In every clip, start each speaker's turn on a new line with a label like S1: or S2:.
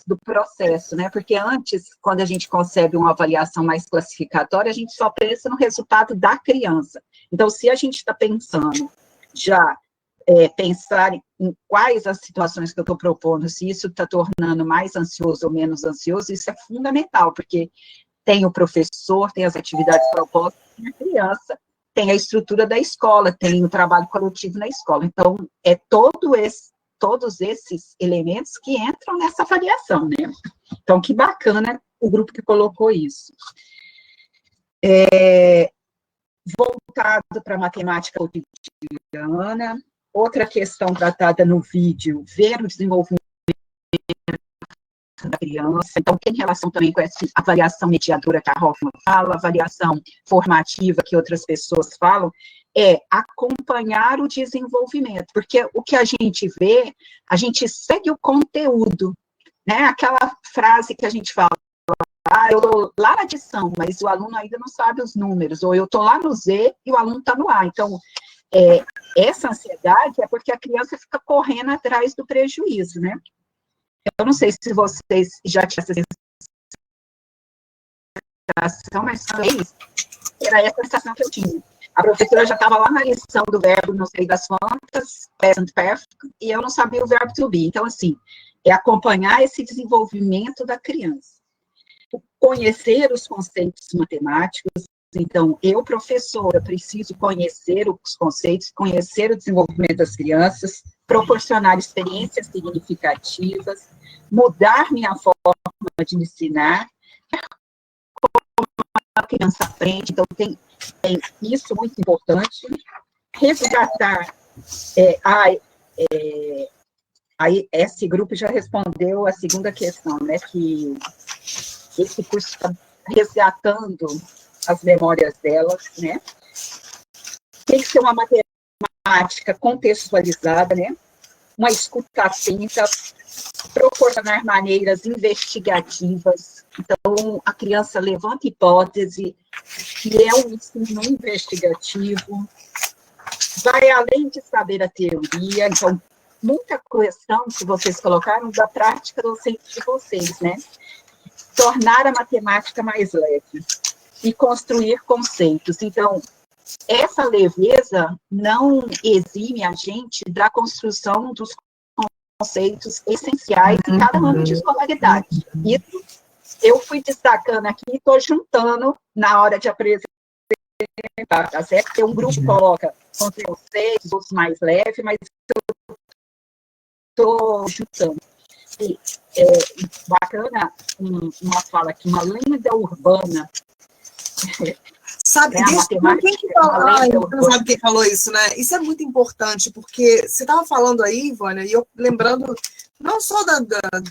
S1: do processo, né? Porque antes, quando a gente concebe uma avaliação mais classificatória, a gente só pensa no resultado da criança. Então, se a gente está pensando já pensar em quais as situações que eu estou propondo, se isso está tornando mais ansioso ou menos ansioso, isso é fundamental, porque tem o professor, tem as atividades propostas, tem a criança, tem a estrutura da escola, tem o trabalho coletivo na escola. Então, todos esses elementos que entram nessa avaliação, né? Então, que bacana o grupo que colocou isso. Voltado para a matemática cotidiana, outra questão tratada no vídeo, ver o desenvolvimento da criança. Então, tem relação também com essa avaliação mediadora que a Hoffman fala, avaliação formativa que outras pessoas falam, é acompanhar o desenvolvimento, porque o que a gente vê, a gente segue o conteúdo, né? Aquela frase que a gente fala, eu estou lá na adição, mas o aluno ainda não sabe os números, ou eu estou lá no Z e o aluno está no A. Então, essa ansiedade é porque a criança fica correndo atrás do prejuízo, né? Eu não sei se vocês já tinham essa sensação, mas era essa sensação que eu tinha. A professora já estava lá na lição do verbo não sei das quantas, present perfect, e eu não sabia o verbo to be. Então, assim, é acompanhar esse desenvolvimento da criança. Conhecer os conceitos matemáticos. Então, eu, professora, preciso conhecer os conceitos, conhecer o desenvolvimento das crianças, proporcionar experiências significativas, mudar minha forma de ensinar, como a criança aprende. Então, tem isso muito importante. Resgatar, aí esse grupo já respondeu a segunda questão, né, que esse curso está resgatando as memórias delas, né? Tem que ser uma matemática contextualizada, né? Uma escuta atenta, proporcionar maneiras investigativas. Então, a criança levanta hipótese, que é um ensino investigativo, vai além de saber a teoria. Então, muita questão que vocês colocaram da prática docente de vocês, né? Tornar a matemática mais leve e construir conceitos. Então, essa leveza não exime a gente da construção dos conceitos essenciais em cada âmbito de escolaridade. Isso eu fui destacando aqui e estou juntando na hora de apresentar, tá certo? Porque um grupo coloca conceitos, outros mais leves, mas eu estou juntando. E, bacana uma fala aqui, uma lenda urbana.
S2: Sabe, quem que sabe quem falou isso, né? Isso é muito importante, porque você estava falando aí, Vânia, e eu lembrando não só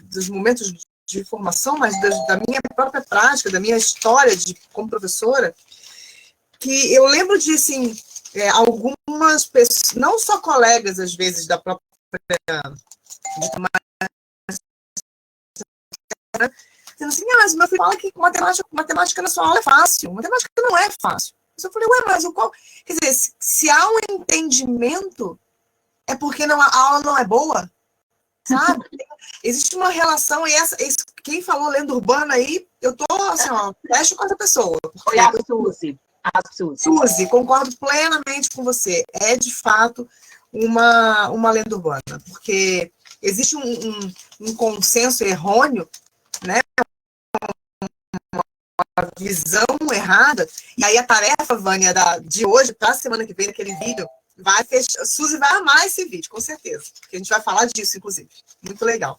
S2: dos momentos de formação, mas da minha própria prática, da minha história como professora, que eu lembro de, assim, algumas pessoas, não só colegas, às vezes, da própria... dizendo assim, mas meu filho fala que matemática na sua aula é fácil. Matemática não é fácil. Eu falei, mas qual... Quer dizer, se há um entendimento, é porque a aula não é boa, sabe? Existe uma relação, e quem falou lenda urbana aí, eu tô assim, fecho com essa pessoa.
S1: Foi a Suzy.
S2: Suzy, concordo plenamente com você. É, de fato, uma lenda urbana, porque existe um consenso errôneo, né? Uma visão errada, e aí a tarefa, Vânia, de hoje para a semana que vem, naquele vídeo, vai fechar. Suzy vai amar esse vídeo, com certeza, porque a gente vai falar disso, inclusive. Muito legal.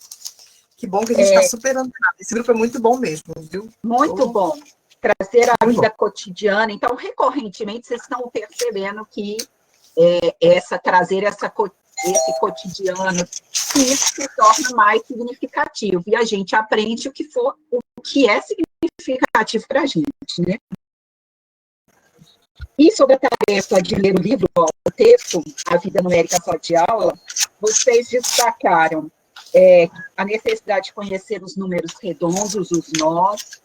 S2: Que bom que a gente está superando. Esse grupo é muito bom mesmo, viu?
S1: Muito bom. Trazer a vida cotidiana. Então, recorrentemente, vocês estão percebendo que trazer esse cotidiano, isso se torna mais significativo. E a gente aprende o que é significativo para a gente, né? E sobre a tarefa de ler o livro, o texto, A Vida Numérica Só de Aula, vocês destacaram a necessidade de conhecer os números redondos, os nós,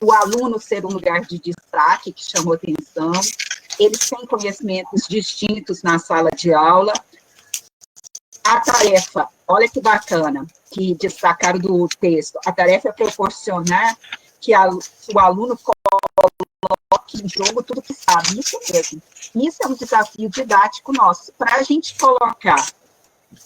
S1: o aluno ser um lugar de destaque, que chamou atenção, eles têm conhecimentos distintos na sala de aula, A tarefa, olha que bacana, que destacaram do texto, a tarefa é proporcionar que o aluno coloque em jogo tudo que sabe, isso mesmo. Isso é um desafio didático nosso. Para a gente colocar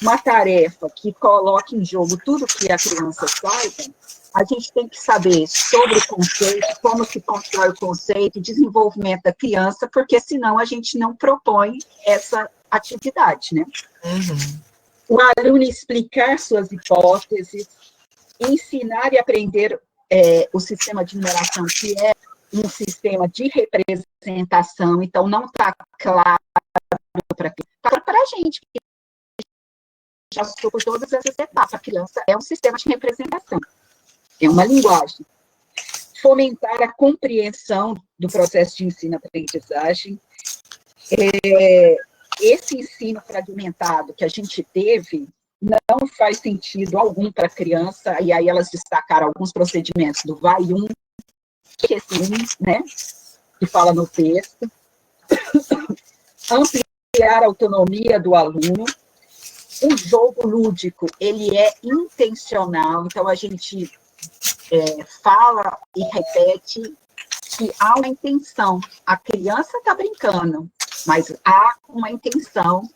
S1: uma tarefa que coloque em jogo tudo que a criança saiba, a gente tem que saber sobre o conceito, como se constrói o conceito, desenvolvimento da criança, porque senão a gente não propõe essa atividade, né?
S2: Uhum.
S1: O aluno explicar suas hipóteses, ensinar e aprender o sistema de numeração, que é um sistema de representação, então não está claro para a gente, que já passou por todas essas etapas. A criança é um sistema de representação, é uma linguagem. Fomentar a compreensão do processo de ensino-aprendizagem. Esse ensino fragmentado que a gente teve não faz sentido algum para a criança, e aí elas destacaram alguns procedimentos do vai que é assim, né, que fala no texto. Ampliar a autonomia do aluno. O jogo lúdico, ele é intencional, então a gente fala e repete que há uma intenção. A criança está brincando, mas há uma intenção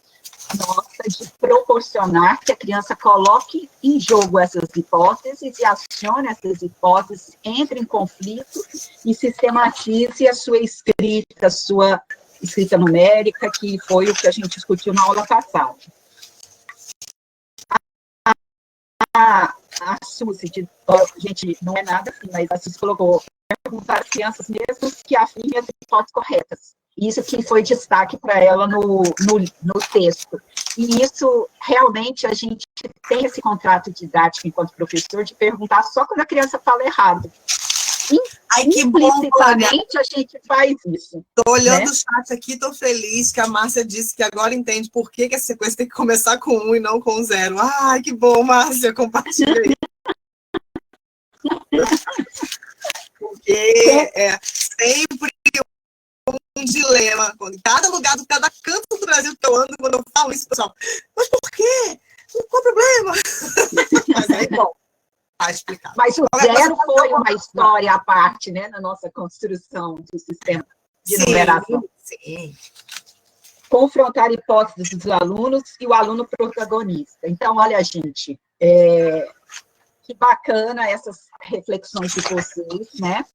S1: nossa de proporcionar que a criança coloque em jogo essas hipóteses e acione essas hipóteses, entre em conflito e sistematize a sua escrita numérica, que foi o que a gente discutiu na aula passada. A Suzy, gente, não é nada assim, mas a Suzy colocou perguntar às crianças mesmo que afirmem as hipóteses corretas. Isso que foi destaque para ela no texto. E isso, realmente, a gente tem esse contrato didático enquanto professor de perguntar só quando a criança fala errado.
S2: Ai, que bom,
S1: implicitamente, a gente faz isso.
S2: Estou olhando o chat aqui, estou feliz que a Márcia disse que agora entende por que a sequência tem que começar com 1 e não com 0. Ai, que bom, Márcia, compartilhei. Porque é sempre um dilema. Em cada lugar, cada canto do Brasil que eu ando, quando eu falo isso, pessoal, mas por quê? Qual o problema? Mas aí, bom, a explicar.
S1: Mas o 0 foi uma história à parte, né, na nossa construção do sistema de numeração.
S2: Sim.
S1: Confrontar hipóteses dos alunos e o aluno protagonista. Então, olha, gente, que bacana essas reflexões de vocês, né?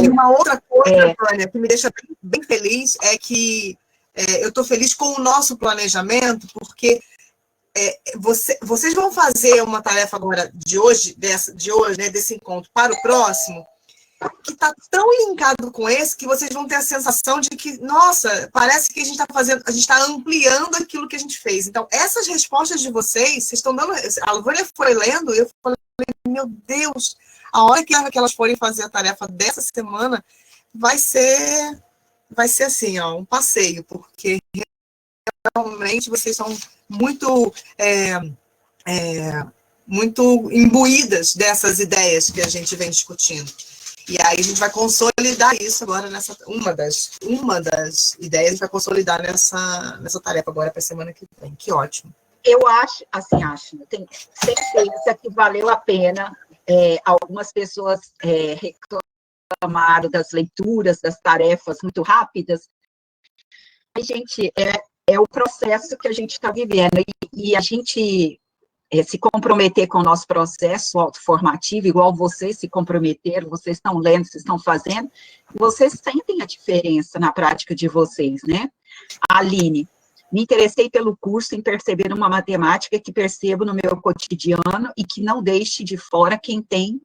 S2: Uma outra coisa, Tânia, que me deixa bem feliz é que eu estou feliz com o nosso planejamento, porque vocês vão fazer uma tarefa agora de hoje, né, desse encontro para o próximo, que está tão linkado com esse que vocês vão ter a sensação de que, nossa, parece que a gente está ampliando aquilo que a gente fez. Então, essas respostas de vocês estão dando. A Vânia foi lendo e eu falei, meu Deus, a hora que elas forem fazer a tarefa dessa semana vai ser assim, ó, um passeio, porque realmente vocês são muito muito imbuídas dessas ideias que a gente vem discutindo. E aí a gente vai consolidar isso agora uma das ideias a gente vai consolidar nessa tarefa agora para a semana que vem. Que ótimo.
S1: Eu acho, eu tenho certeza que valeu a pena. Algumas pessoas reclamaram das leituras, das tarefas muito rápidas. Mas, gente, é o processo que a gente está vivendo. E a gente se comprometer com o nosso processo autoformativo, igual vocês se comprometeram, vocês estão lendo, vocês estão fazendo, vocês sentem a diferença na prática de vocês, né? A Aline, me interessei pelo curso em perceber uma matemática que percebo no meu cotidiano e que não deixe de fora quem tem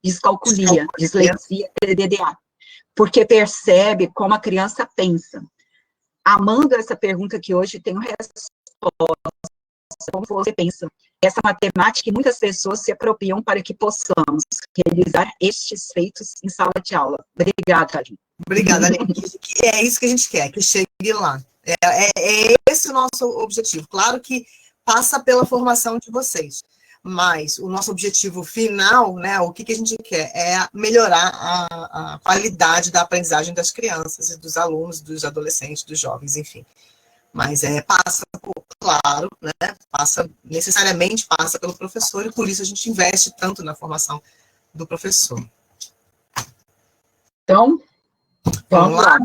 S1: descalculia, dislexia, TDAH, porque percebe como a criança pensa. Amando essa pergunta que hoje tenho resposta, como você pensa? Essa matemática que muitas pessoas se apropriam para que possamos realizar estes feitos em sala de aula. Obrigada, Aline.
S2: Obrigada, Aline. É isso que a gente quer, que chegue lá. É esse o nosso objetivo. Claro que passa pela formação de vocês, mas o nosso objetivo final, né, o que a gente quer é melhorar a qualidade da aprendizagem das crianças e dos alunos, dos adolescentes, dos jovens, enfim. Mas passa claro, né, necessariamente passa pelo professor, e por isso a gente investe tanto na formação do professor.
S1: Então, vamos lá.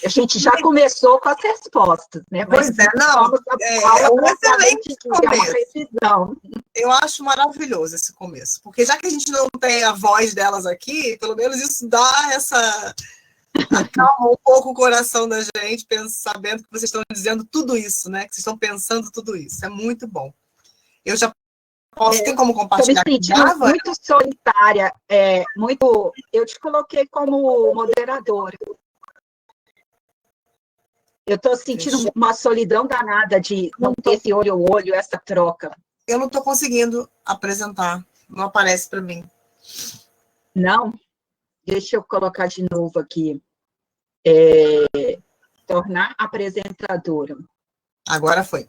S1: A gente já começou com as respostas, né?
S2: Pois é, não,
S1: é um excelente começo.
S2: Eu acho maravilhoso esse começo, porque já que a gente não tem a voz delas aqui, pelo menos isso dá acalma um pouco o coração da gente, sabendo que vocês estão dizendo tudo isso, né? Que vocês estão pensando tudo isso. É muito bom. Eu já posso, tem como compartilhar?
S1: Estou me sentindo muito solitária, eu te coloquei como moderadora. Eu estou sentindo uma solidão danada de não ter esse olho a olho, essa troca.
S2: Eu não estou conseguindo apresentar, não aparece para mim.
S1: Não? Deixa eu colocar de novo aqui. Tornar apresentadora.
S2: Agora foi.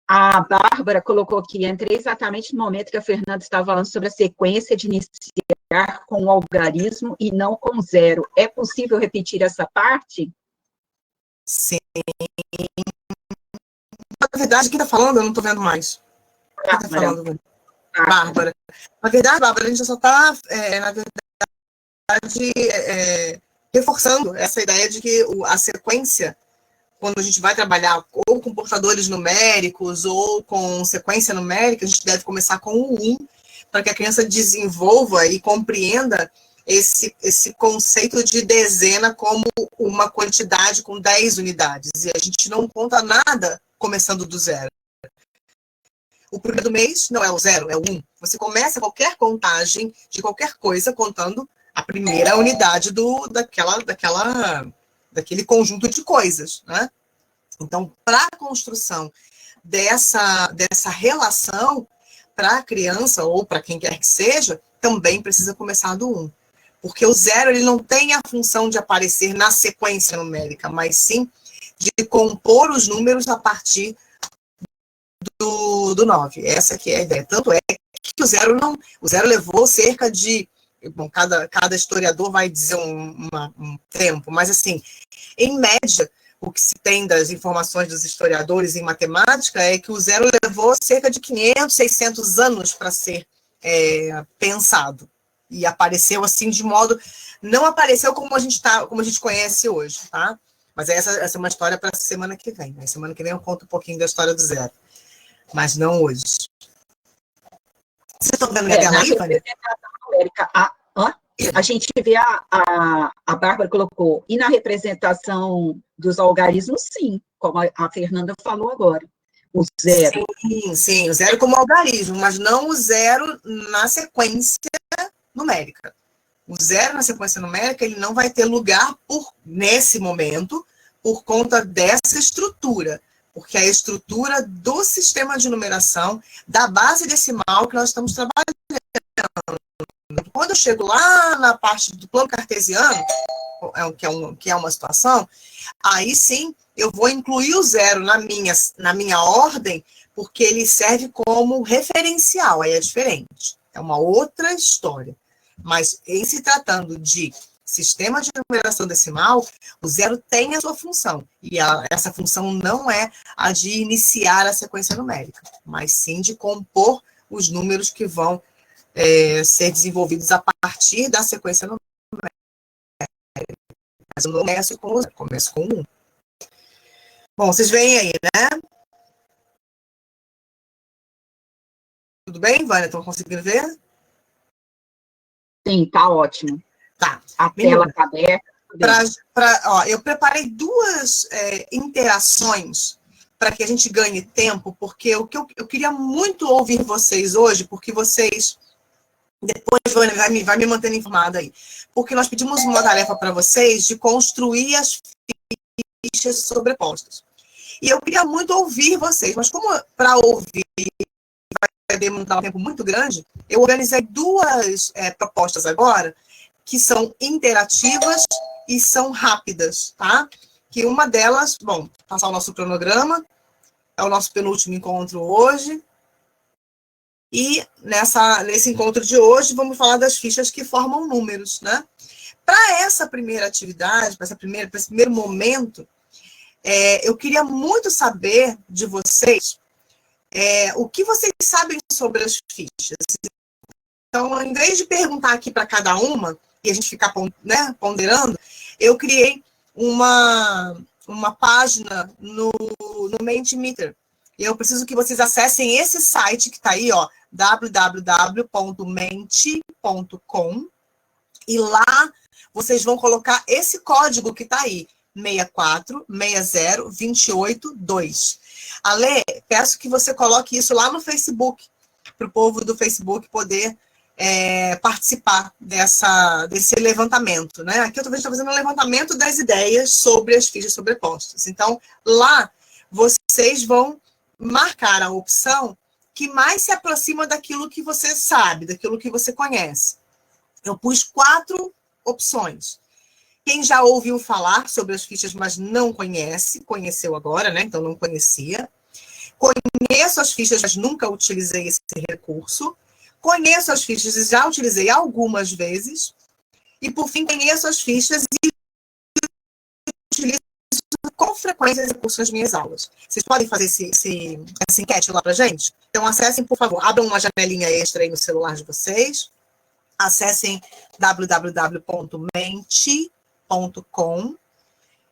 S1: A Bárbara colocou aqui, entrei exatamente no momento que a Fernanda estava falando sobre a sequência de iniciar com o algarismo e não com zero. É possível repetir essa parte?
S2: Sim. Na verdade, quem está falando, eu não estou vendo mais. Quem está falando? Bárbara. Na verdade, Bárbara, a gente só está, na verdade, reforçando essa ideia de que a sequência, quando a gente vai trabalhar ou com portadores numéricos ou com sequência numérica, a gente deve começar com o 1, para que a criança desenvolva e compreenda esse conceito de dezena como uma quantidade com 10 unidades. E a gente não conta nada começando do zero. O primeiro do mês não é o 0, é o 1. Você começa qualquer contagem de qualquer coisa contando a primeira unidade daquele conjunto de coisas, né? Então, para a construção dessa relação, para a criança ou para quem quer que seja, também precisa começar do 1. Porque o 0 ele não tem a função de aparecer na sequência numérica, mas sim de compor os números a partir do 9. Essa que é a ideia. Tanto é que o 0 levou cerca de... Bom, cada historiador vai dizer um tempo, mas assim, em média, o que se tem das informações dos historiadores em matemática é que o 0 levou cerca de 500, 600 anos para ser pensado. E apareceu assim de modo... Não apareceu como a gente conhece hoje, tá? Mas essa é uma história para a semana que vem. Na semana que vem eu conto um pouquinho da história do 0. Mas não hoje. Vocês estão vendo minha tela aí, Vânia?
S1: A gente vê a Bárbara colocou, e na representação dos algarismos, sim, como a Fernanda falou agora. O 0.
S2: Sim, o 0 como algarismo, mas não o 0 na sequência numérica. O 0 na sequência numérica, ele não vai ter lugar nesse momento, por conta dessa estrutura, porque é a estrutura do sistema de numeração, da base decimal que nós estamos trabalhando. Quando eu chego lá na parte do plano cartesiano, que é uma situação, aí sim eu vou incluir o 0 na minha ordem, porque ele serve como referencial, aí é diferente. É uma outra história. Mas em se tratando de sistema de numeração decimal, o 0 tem a sua função. E essa função não é a de iniciar a sequência numérica, mas sim de compor os números que vão ser desenvolvidos a partir da sequência numérica. Mas eu não começo com 1. Bom, vocês veem aí, né? Tudo bem, Vânia? Estão conseguindo ver?
S1: Sim, tá ótimo.
S2: Tá.
S1: A tela está aberta.
S2: Eu preparei 2 interações para que a gente ganhe tempo, porque eu queria muito ouvir vocês hoje, porque vocês... Depois, Vânia, vai me mantendo informada aí. Porque nós pedimos uma tarefa para vocês de construir as fichas sobrepostas. E eu queria muito ouvir vocês, mas como para ouvir vai demandar um tempo muito grande, eu organizei 2 propostas agora, que são interativas e são rápidas, tá? Que uma delas, bom, passar o nosso cronograma, é o nosso penúltimo encontro hoje, e nesse encontro de hoje, vamos falar das fichas que formam números, né? Para essa primeira atividade, para esse primeiro momento, Eu queria muito saber de vocês o que vocês sabem sobre as fichas. Então, em vez de perguntar aqui para cada uma, e a gente ficar, né, ponderando, eu criei uma página no Mentimeter. E eu preciso que vocês acessem esse site que está aí, ó, www.mente.com, e lá vocês vão colocar esse código que está aí, 6460282. Ale, peço que você coloque isso lá no Facebook, para o povo do Facebook poder participar desse levantamento, né? Aqui eu estou fazendo um levantamento das ideias sobre as fichas sobrepostas. Então, lá vocês vão marcar a opção que mais se aproxima daquilo que você sabe, daquilo que você conhece. Eu pus 4 opções. Quem já ouviu falar sobre as fichas, mas não conhece, conheceu agora, né? Então não conhecia. Conheço as fichas, mas nunca utilizei esse recurso. Conheço as fichas e já utilizei algumas vezes. E, por fim, conheço as fichas e utilizo com frequência esse recurso nas minhas aulas. Vocês podem fazer essa enquete lá para a gente? Então, acessem, por favor, abram uma janelinha extra aí no celular de vocês. Acessem www.mente.com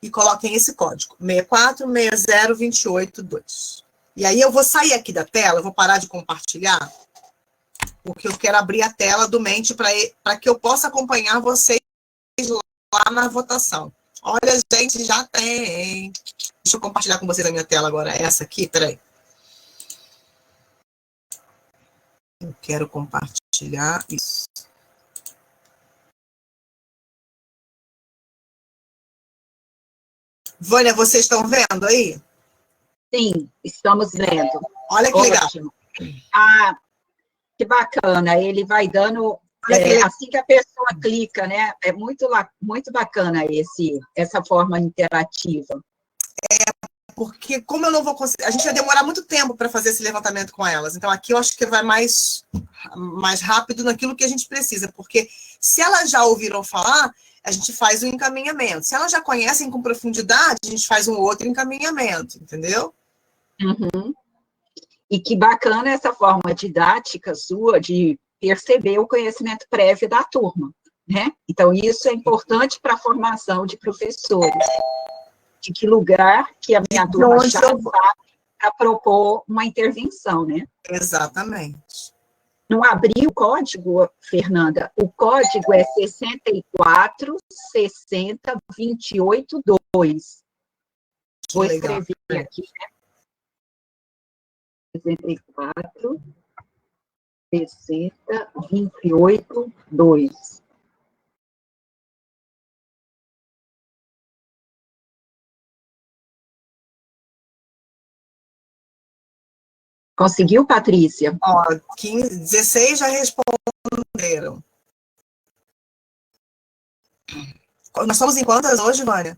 S2: e coloquem esse código, 6460282. E aí eu vou sair aqui da tela, vou parar de compartilhar, porque eu quero abrir a tela do Mente para que eu possa acompanhar vocês lá na votação. Olha, gente, já tem. Deixa eu compartilhar com vocês a minha tela agora. Essa aqui, peraí. Eu quero compartilhar isso. Vânia, vocês estão vendo aí?
S1: Sim, estamos vendo.
S2: Olha que
S1: Ótimo.
S2: legal.
S1: Ah, que bacana. Ele vai dando, assim que a pessoa clica, né? É muito bacana essa forma interativa.
S2: Porque como eu não vou conseguir... A gente vai demorar muito tempo para fazer esse levantamento com elas. Então, aqui eu acho que vai mais rápido naquilo que a gente precisa. Porque se elas já ouviram falar, a gente faz um encaminhamento. Se elas já conhecem com profundidade, a gente faz um outro encaminhamento, entendeu?
S1: Uhum. E que bacana essa forma didática sua de perceber o conhecimento prévio da turma, né? Então, isso é importante para a formação de professores. De que lugar que a minha turma já sabe para propor uma intervenção, né?
S2: Exatamente.
S1: Não abri o código, Fernanda. O código é 6460282. Vou escrever aqui, né? 6460282. Conseguiu, Patrícia?
S2: Ó, 16 já responderam. Nós somos em quantas hoje, Vânia?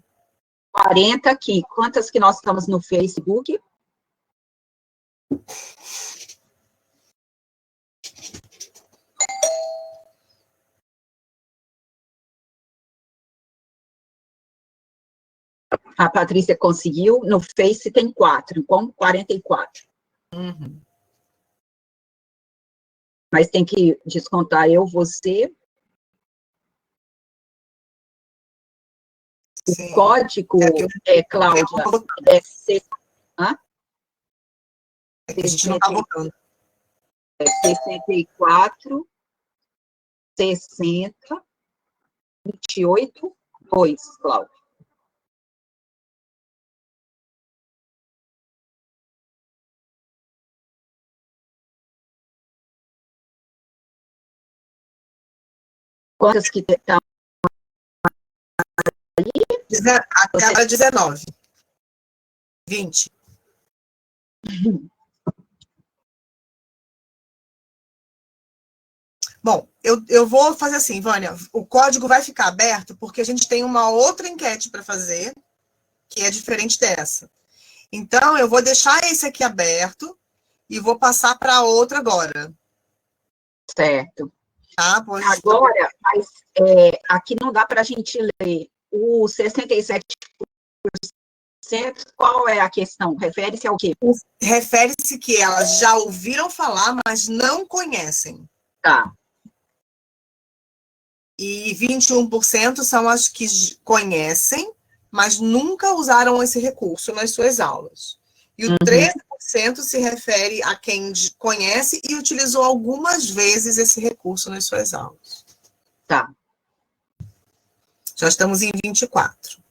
S1: 40 aqui. Quantas que nós estamos no Facebook? A Patrícia conseguiu. No Face tem 4, então 44.
S2: Uhum.
S1: Mas tem que descontar eu, você.
S2: Sim.
S1: O código, Cláudia, é C... Hã?
S2: A gente não está votando.
S1: 64, 60, 28, 2, Cláudia. Quantas que estão aí?
S2: Até 19. 20. Bom, eu vou fazer assim, Vânia, o código vai ficar aberto porque a gente tem uma outra enquete para fazer, que é diferente dessa. Então, eu vou deixar esse aqui aberto e vou passar para outra agora.
S1: Certo.
S2: Tá? Pois
S1: agora, mas aqui não dá para a gente ler o 67% qual é a questão? Refere-se ao quê?
S2: Refere-se que elas já ouviram falar, mas não conhecem.
S1: Tá.
S2: E 21% são as que conhecem, mas nunca usaram esse recurso nas suas aulas. E o 13% se refere a quem conhece e utilizou algumas vezes esse recurso nas suas aulas.
S1: Tá.
S2: Já estamos em 24.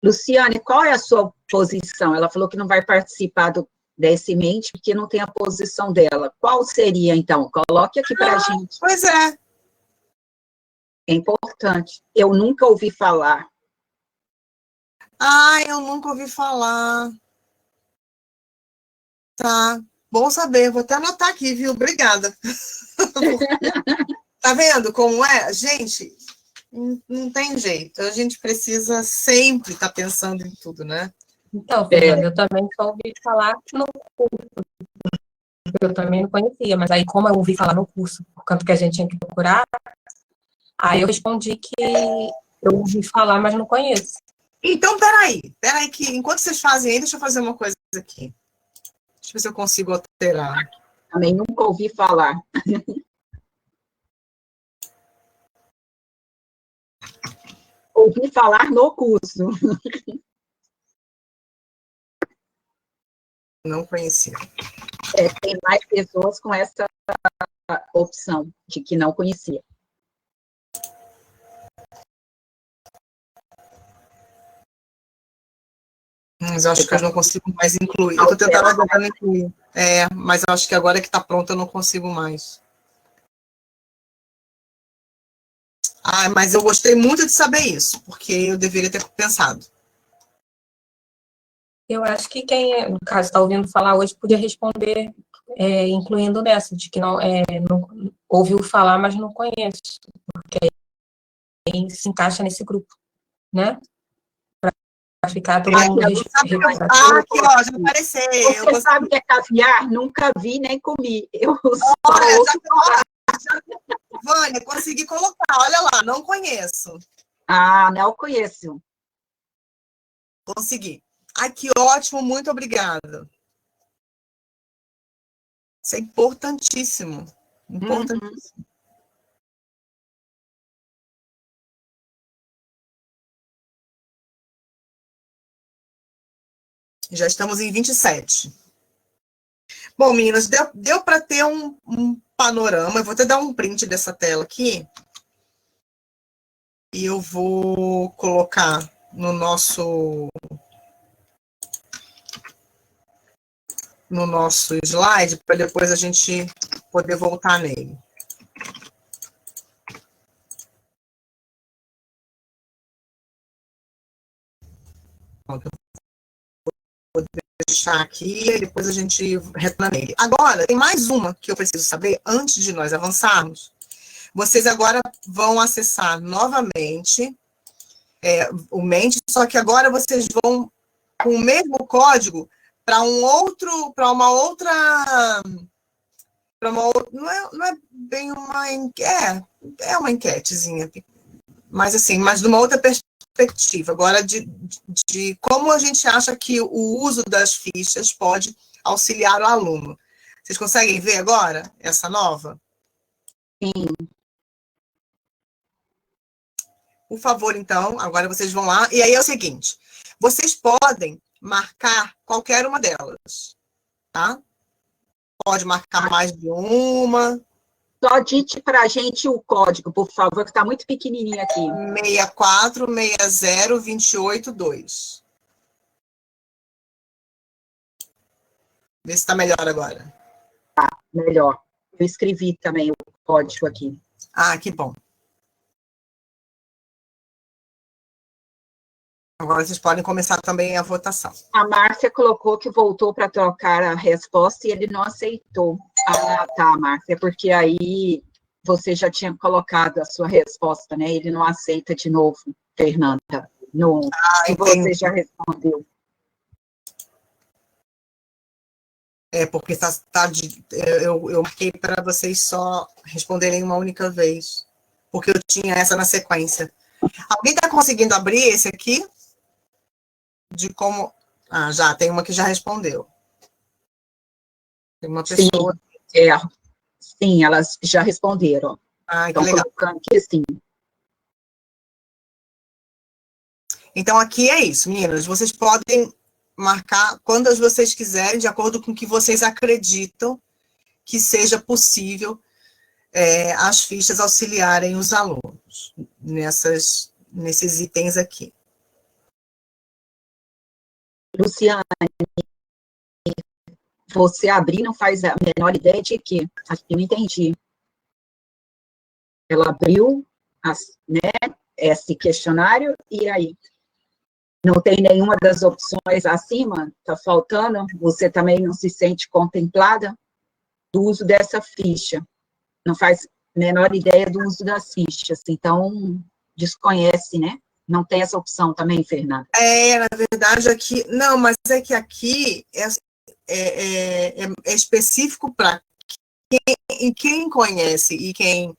S1: Luciane, qual é a sua posição? Ela falou que não vai participar desse mente porque não tem a posição dela. Qual seria, então? Coloque aqui para a gente.
S2: Pois é.
S1: É importante. Eu nunca ouvi falar.
S2: Eu nunca ouvi falar. Tá. Bom saber. Vou até anotar aqui, viu? Obrigada. Tá vendo como é? Gente, não tem jeito. A gente precisa sempre estar pensando em tudo, né?
S3: Então, Fernanda, eu também só ouvi falar no curso. Eu também não conhecia, mas aí como eu ouvi falar no curso, por quanto que a gente tinha que procurar, aí eu respondi que eu ouvi falar, mas não conheço.
S2: Então, peraí, que enquanto vocês fazem aí, deixa eu fazer uma coisa aqui. Deixa eu ver se eu consigo alterar.
S1: Também nunca ouvi falar. Ouvi falar no curso.
S2: Não conhecia.
S1: Tem mais pessoas com essa opção de que não conhecia.
S2: Mas eu acho que eu não consigo mais incluir. Eu estou tentando agora incluir. Mas eu acho que agora que está pronto eu não consigo mais. Mas eu gostei muito de saber isso, porque eu deveria ter pensado.
S3: Eu acho que quem, no caso, está ouvindo falar hoje, podia responder incluindo nessa, de que não ouviu falar, mas não conhece, porque aí se encaixa nesse grupo, né? Para ficar todo mundo...
S2: Aqui, ó, já apareceu.
S1: Você sabe que é caviar? Nunca vi nem comi.
S2: Vânia, consegui colocar, olha lá, não conheço.
S1: Não conheço.
S2: Consegui. Que ótimo, muito obrigada. Isso é importantíssimo. Importantíssimo. Já estamos em 27. Bom, meninas, deu para ter um panorama. Eu vou até dar um print dessa tela aqui. E eu vou colocar no nosso slide, para depois a gente poder voltar nele. Vou deixar aqui e depois a gente retorna nele. Agora, tem mais uma que eu preciso saber antes de nós avançarmos. Vocês agora vão acessar novamente o Mente, só que agora vocês vão com o mesmo código para uma outra, não é bem uma enquete, é uma enquetezinha, mas assim, mas de uma outra perspectiva, agora de como a gente acha que o uso das fichas pode auxiliar o aluno. Vocês conseguem ver agora essa nova?
S1: Sim.
S2: Por favor, então, agora vocês vão lá. E aí é o seguinte, vocês podem marcar qualquer uma delas, tá? Pode marcar mais de uma.
S1: Só dite para a gente o código, por favor, que está muito pequenininho aqui.
S2: 6460282. Vê se está melhor agora.
S1: Melhor. Eu escrevi também o código aqui.
S2: Que bom. Agora vocês podem começar também a votação.
S1: A Márcia colocou que voltou para trocar a resposta e ele não aceitou. Tá, Márcia, porque aí você já tinha colocado a sua resposta, né? Ele não aceita de novo, Fernanda. Se você já respondeu.
S2: Porque eu marquei para vocês só responderem uma única vez. Porque eu tinha essa na sequência. Alguém está conseguindo abrir esse aqui? de como... Ah, já, tem uma que já respondeu. Tem uma
S1: Sim,
S2: pessoa...
S1: sim, elas já responderam.
S2: Ah, que
S1: Estão
S2: legal.
S1: colocando que sim.
S2: Então, aqui é isso, meninas. Vocês podem marcar quantas vocês quiserem, de acordo com o que vocês acreditam que seja possível as fichas auxiliarem os alunos nesses itens aqui.
S1: Luciana, você abrir não faz a menor ideia de quê? Eu entendi. Ela abriu, esse questionário, e aí? Não tem nenhuma das opções acima? Está faltando? Você também não se sente contemplada do uso dessa ficha? Não faz a menor ideia do uso das fichas, então desconhece, né? Não tem essa opção também, Fernanda?
S2: Na verdade, aqui... Não, mas é que aqui é específico para quem conhece e quem,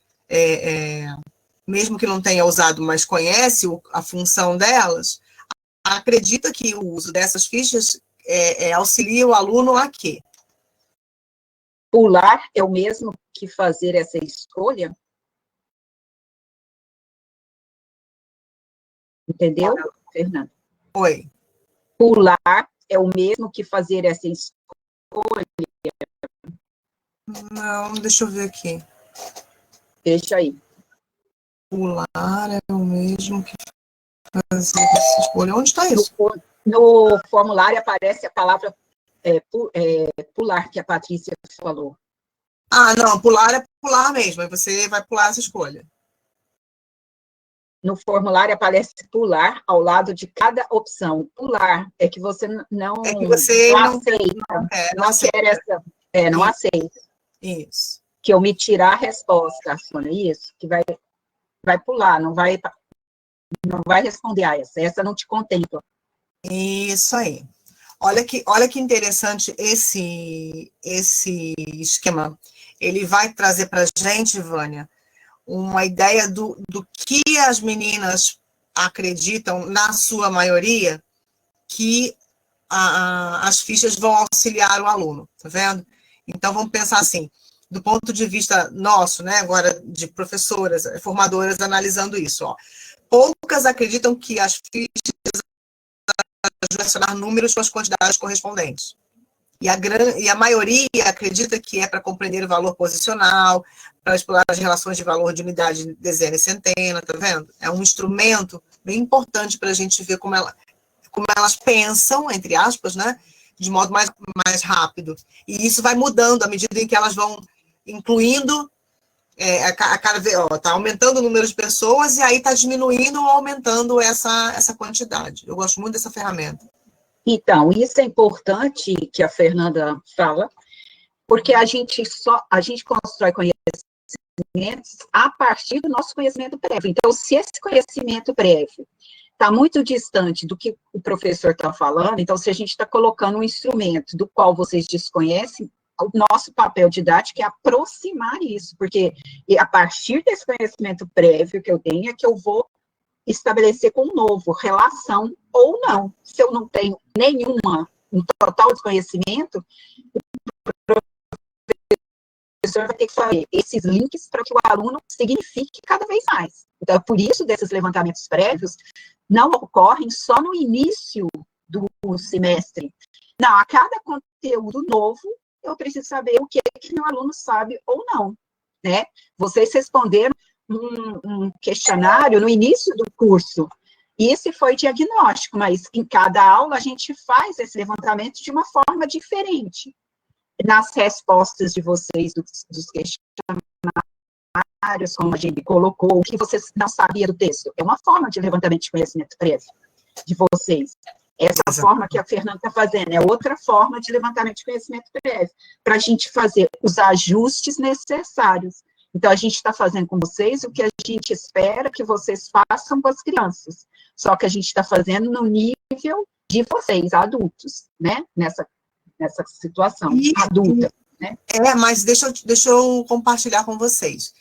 S2: mesmo que não tenha usado, mas conhece a função delas, acredita que o uso dessas fichas auxilia o aluno a quê?
S1: Pular é o mesmo que fazer essa escolha? Entendeu, Fernanda?
S2: Oi.
S1: Pular é o mesmo que fazer essa escolha?
S2: Não, deixa eu ver aqui.
S1: Deixa aí.
S2: Pular é o mesmo que fazer essa escolha. Onde está isso?
S1: No formulário aparece a palavra pular, que a Patrícia falou.
S2: Ah, não, pular é pular mesmo, aí você vai pular essa escolha.
S1: No formulário aparece pular ao lado de cada opção. Pular é que você não,
S2: você
S1: não aceita. Não quer essa. Não aceita.
S2: Isso.
S1: Que eu me tirar a resposta, Sônia, isso, que vai pular, não vai responder a essa. Essa não te contempla.
S2: Isso aí. Olha que interessante esse esquema. Ele vai trazer para a gente, Vânia, uma ideia do que as meninas acreditam, na sua maioria, que as fichas vão auxiliar o aluno, tá vendo? Então, vamos pensar assim, do ponto de vista nosso, né, agora de professoras, formadoras, analisando isso, ó. Poucas acreditam que as fichas relacionar números com as quantidades correspondentes. E a maioria acredita que é para compreender o valor posicional, para explorar as relações de valor de unidade, dezena e centena, tá vendo? É um instrumento bem importante para a gente ver como elas pensam, entre aspas, né, de modo mais rápido. E isso vai mudando à medida em que elas vão incluindo, cada vez, está aumentando o número de pessoas e aí está diminuindo ou aumentando essa quantidade. Eu gosto muito dessa ferramenta.
S1: Então, isso é importante que a Fernanda fala, porque a gente constrói conhecimentos a partir do nosso conhecimento prévio. Então, se esse conhecimento prévio está muito distante do que o professor está falando, então, se a gente está colocando um instrumento do qual vocês desconhecem, o nosso papel didático é aproximar isso, porque a partir desse conhecimento prévio que eu tenho, é que eu vou estabelecer com o novo relação ou não. Se eu não tenho um total desconhecimento, o professor vai ter que fazer esses links para que o aluno signifique cada vez mais. Então, por isso, desses levantamentos prévios não ocorrem só no início do semestre. Não, a cada conteúdo novo, eu preciso saber o que meu aluno sabe ou não, né? Vocês responderam um questionário no início do curso, e esse foi diagnóstico, mas em cada aula a gente faz esse levantamento de uma forma diferente. Nas respostas de vocês dos questionários, como a gente colocou, o que você não sabia do texto, é uma forma de levantamento de conhecimento prévio de vocês. Essa forma que a Fernanda está fazendo é outra forma de levantamento de conhecimento prévio, para a gente fazer os ajustes necessários. Então, a gente está fazendo com vocês o que a gente espera que vocês façam com as crianças, só que a gente está fazendo no nível de vocês, adultos, né? Nessa situação adulta. Né?
S2: Mas deixa eu compartilhar com vocês.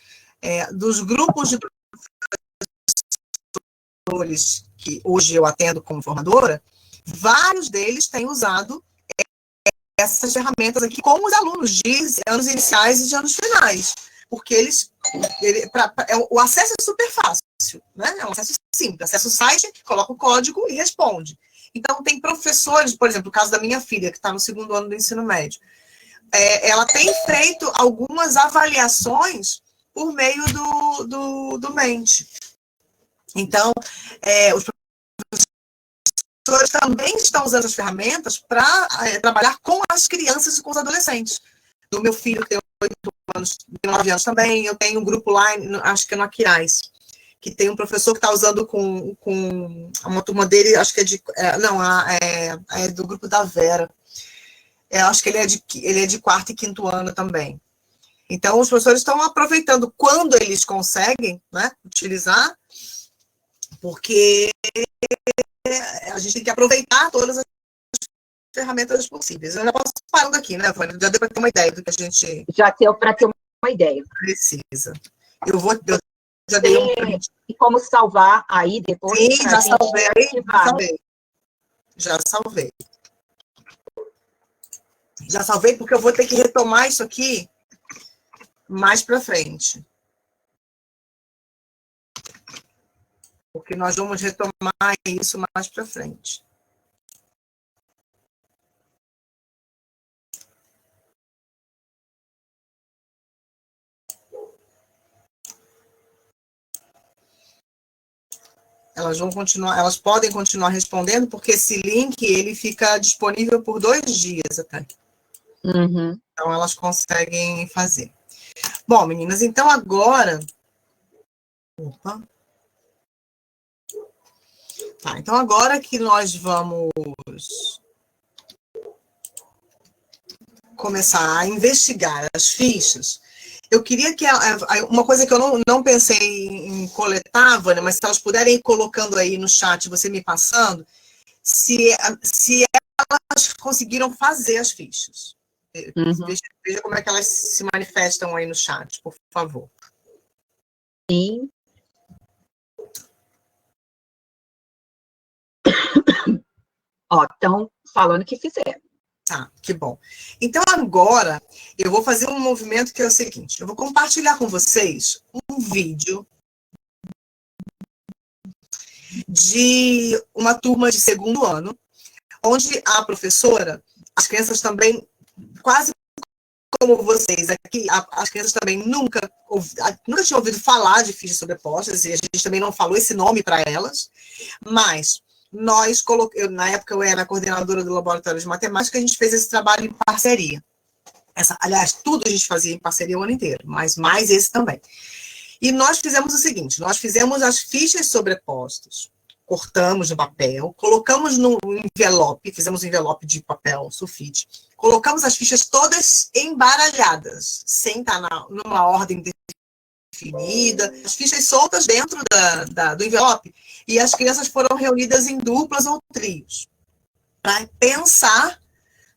S2: Dos grupos de professores que hoje eu atendo como formadora, vários deles têm usado essas ferramentas aqui com os alunos de anos iniciais e de anos finais, porque o acesso é super fácil, né? É um acesso simples, acessa o site, coloca o código e responde. Então, tem professores, por exemplo, o caso da minha filha, que está no 2º ano do ensino médio, ela tem feito algumas avaliações por meio do Menti. Então, os professores também estão usando as ferramentas para trabalhar com as crianças e com os adolescentes. Do meu filho, que tem 8 anos, tem 9 anos também, eu tenho um grupo lá, acho que é no Aquiraz, que tem um professor que está usando com uma turma dele, acho que é do grupo da Vera. Acho que ele é de 4º e 5º ano também. Então, os professores estão aproveitando quando eles conseguem, né, utilizar, porque a gente tem que aproveitar todas as ferramentas possíveis. Eu já posso parando aqui, né, Vânia? Já deu para ter uma ideia do que a gente...
S1: Já deu para ter uma ideia.
S2: Precisa. Eu já dei um print.
S1: E como salvar aí depois?
S2: Sim, já salvei. Já salvei. Já salvei porque eu vou ter que retomar isso aqui mais para frente. Porque nós vamos retomar isso mais para frente. Elas podem continuar respondendo, porque esse link ele fica disponível por 2 dias até.
S1: Uhum.
S2: Então, elas conseguem fazer. Bom, meninas, então agora... Opa. Tá, então agora que nós vamos começar a investigar as fichas, eu queria que... Uma coisa que eu não pensei em coletar, Vânia, mas se elas puderem ir colocando aí no chat, você me passando, se elas conseguiram fazer as fichas.
S1: Uhum.
S2: Veja como é que elas se manifestam aí no chat, por favor.
S1: Sim. Ó, estão falando que fizeram.
S2: Tá, que bom. Então, agora, eu vou fazer um movimento que é o seguinte. Eu vou compartilhar com vocês um vídeo de uma turma de 2º ano, onde a professora, as crianças também, quase como vocês aqui, as crianças também nunca tinham ouvido falar de fichas sobrepostas, e a gente também não falou esse nome para elas, mas nós na época eu era coordenadora do laboratório de matemática, a gente fez esse trabalho em parceria. Aliás, tudo a gente fazia em parceria o ano inteiro, mas mais esse também. E nós fizemos o seguinte, nós fizemos as fichas sobrepostas, cortamos no papel, colocamos no envelope, fizemos um envelope de papel sulfite, colocamos as fichas todas embaralhadas, sem estar numa ordem definida, as fichas soltas dentro do envelope, e as crianças foram reunidas em duplas ou trios, para pensar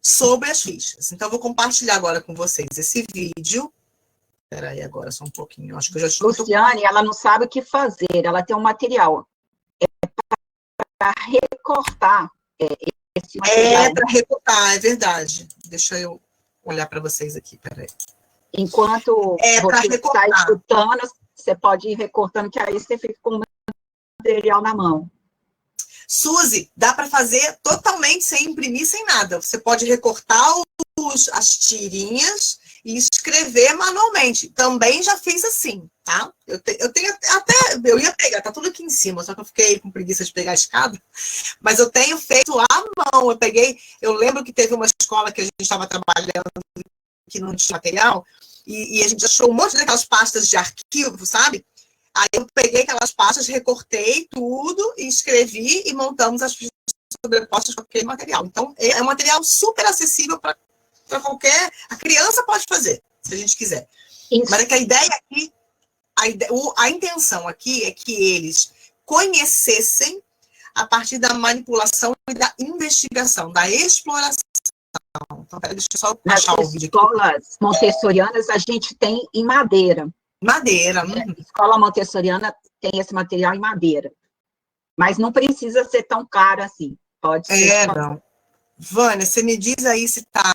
S2: sobre as fichas. Então, eu vou compartilhar agora com vocês esse vídeo. Espera aí agora, só um pouquinho. Acho que eu já estou...
S1: Luciane, ela não sabe o que fazer, ela tem um material. Para recortar esse material.
S2: Para recortar, é verdade. Deixa eu olhar para vocês aqui, peraí.
S1: Enquanto você está escutando, você pode ir recortando, que aí você fica com o material na mão.
S2: Suzy, dá para fazer totalmente sem imprimir, sem nada. Você pode recortar as tirinhas e escrever manualmente. Também já fiz assim, tá? Eu ia pegar, tá tudo aqui em cima, só que eu fiquei com preguiça de pegar a escada, mas eu tenho feito à mão. Eu lembro que teve uma escola que a gente estava trabalhando que não tinha material, e a gente achou um monte daquelas pastas de arquivo, sabe? Aí eu peguei aquelas pastas, recortei tudo, e escrevi e montamos as fichas sobrepostas com aquele material. Então, é um material super acessível para qualquer... A criança pode fazer, se a gente quiser. Isso. Mas é que a ideia aqui, a intenção aqui é que eles conhecessem a partir da manipulação e da investigação, da exploração. Então, deixa eu só achar o vídeo aqui.
S1: Nas escolas montessorianas, a gente tem em madeira.
S2: Madeira.
S1: A escola montessoriana tem esse material em madeira. Mas não precisa ser tão caro assim. Pode ser.
S2: Não. Vânia, você me diz aí se tá...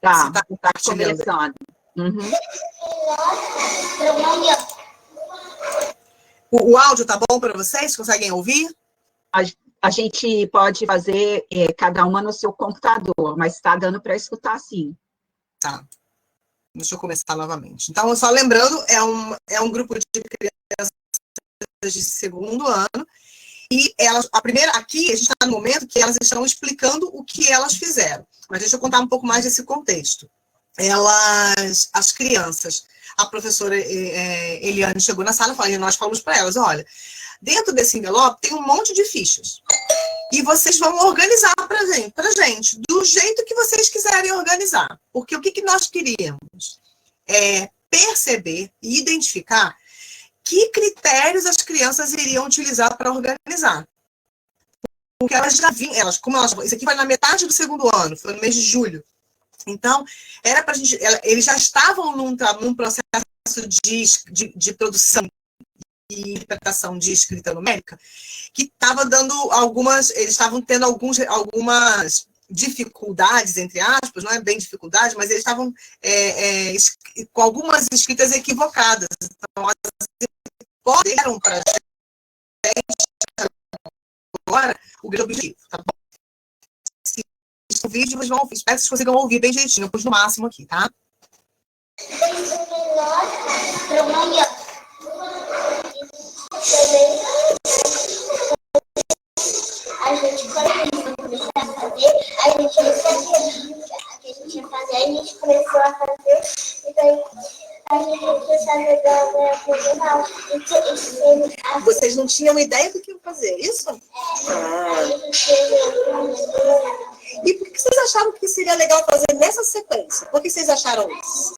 S1: Tá,
S2: se tá
S1: tá começando. Uhum.
S2: O áudio tá bom para vocês? Conseguem ouvir?
S1: A gente pode fazer cada uma no seu computador, mas está dando para escutar sim.
S2: Tá. Deixa eu começar novamente. Então, só lembrando, é um grupo de crianças de segundo ano, e elas, aqui, a gente está no momento que elas estão explicando o que elas fizeram. Mas deixa eu contar um pouco mais desse contexto. As crianças, a professora Eliane chegou na sala e nós falamos para elas, olha, dentro desse envelope tem um monte de fichas. E vocês vão organizar para gente, do jeito que vocês quiserem organizar. Porque o que nós queríamos é perceber e identificar que critérios as crianças iriam utilizar para organizar. Porque elas já vinham, isso aqui vai na metade do segundo ano, foi no mês de julho. Então, era para a gente, eles já estavam num processo de produção e interpretação de escrita numérica, que estava dando eles estavam tendo algumas dificuldades, entre aspas, não é bem dificuldade, mas eles estavam com algumas escritas equivocadas. Então, elas deram para a gente agora o grande objetivo, tá bom? O vídeo, espero que vocês consigam ouvir bem jeitinho, eu pus no máximo aqui, tá?
S4: A gente, quando começou a fazer, a gente não sabia o que a gente ia fazer, a gente começou a fazer, e daí a gente quis fazer da regional.
S2: Vocês não tinham ideia do que iam fazer, isso? E por que vocês acharam que seria legal fazer nessa sequência? Por que vocês acharam isso?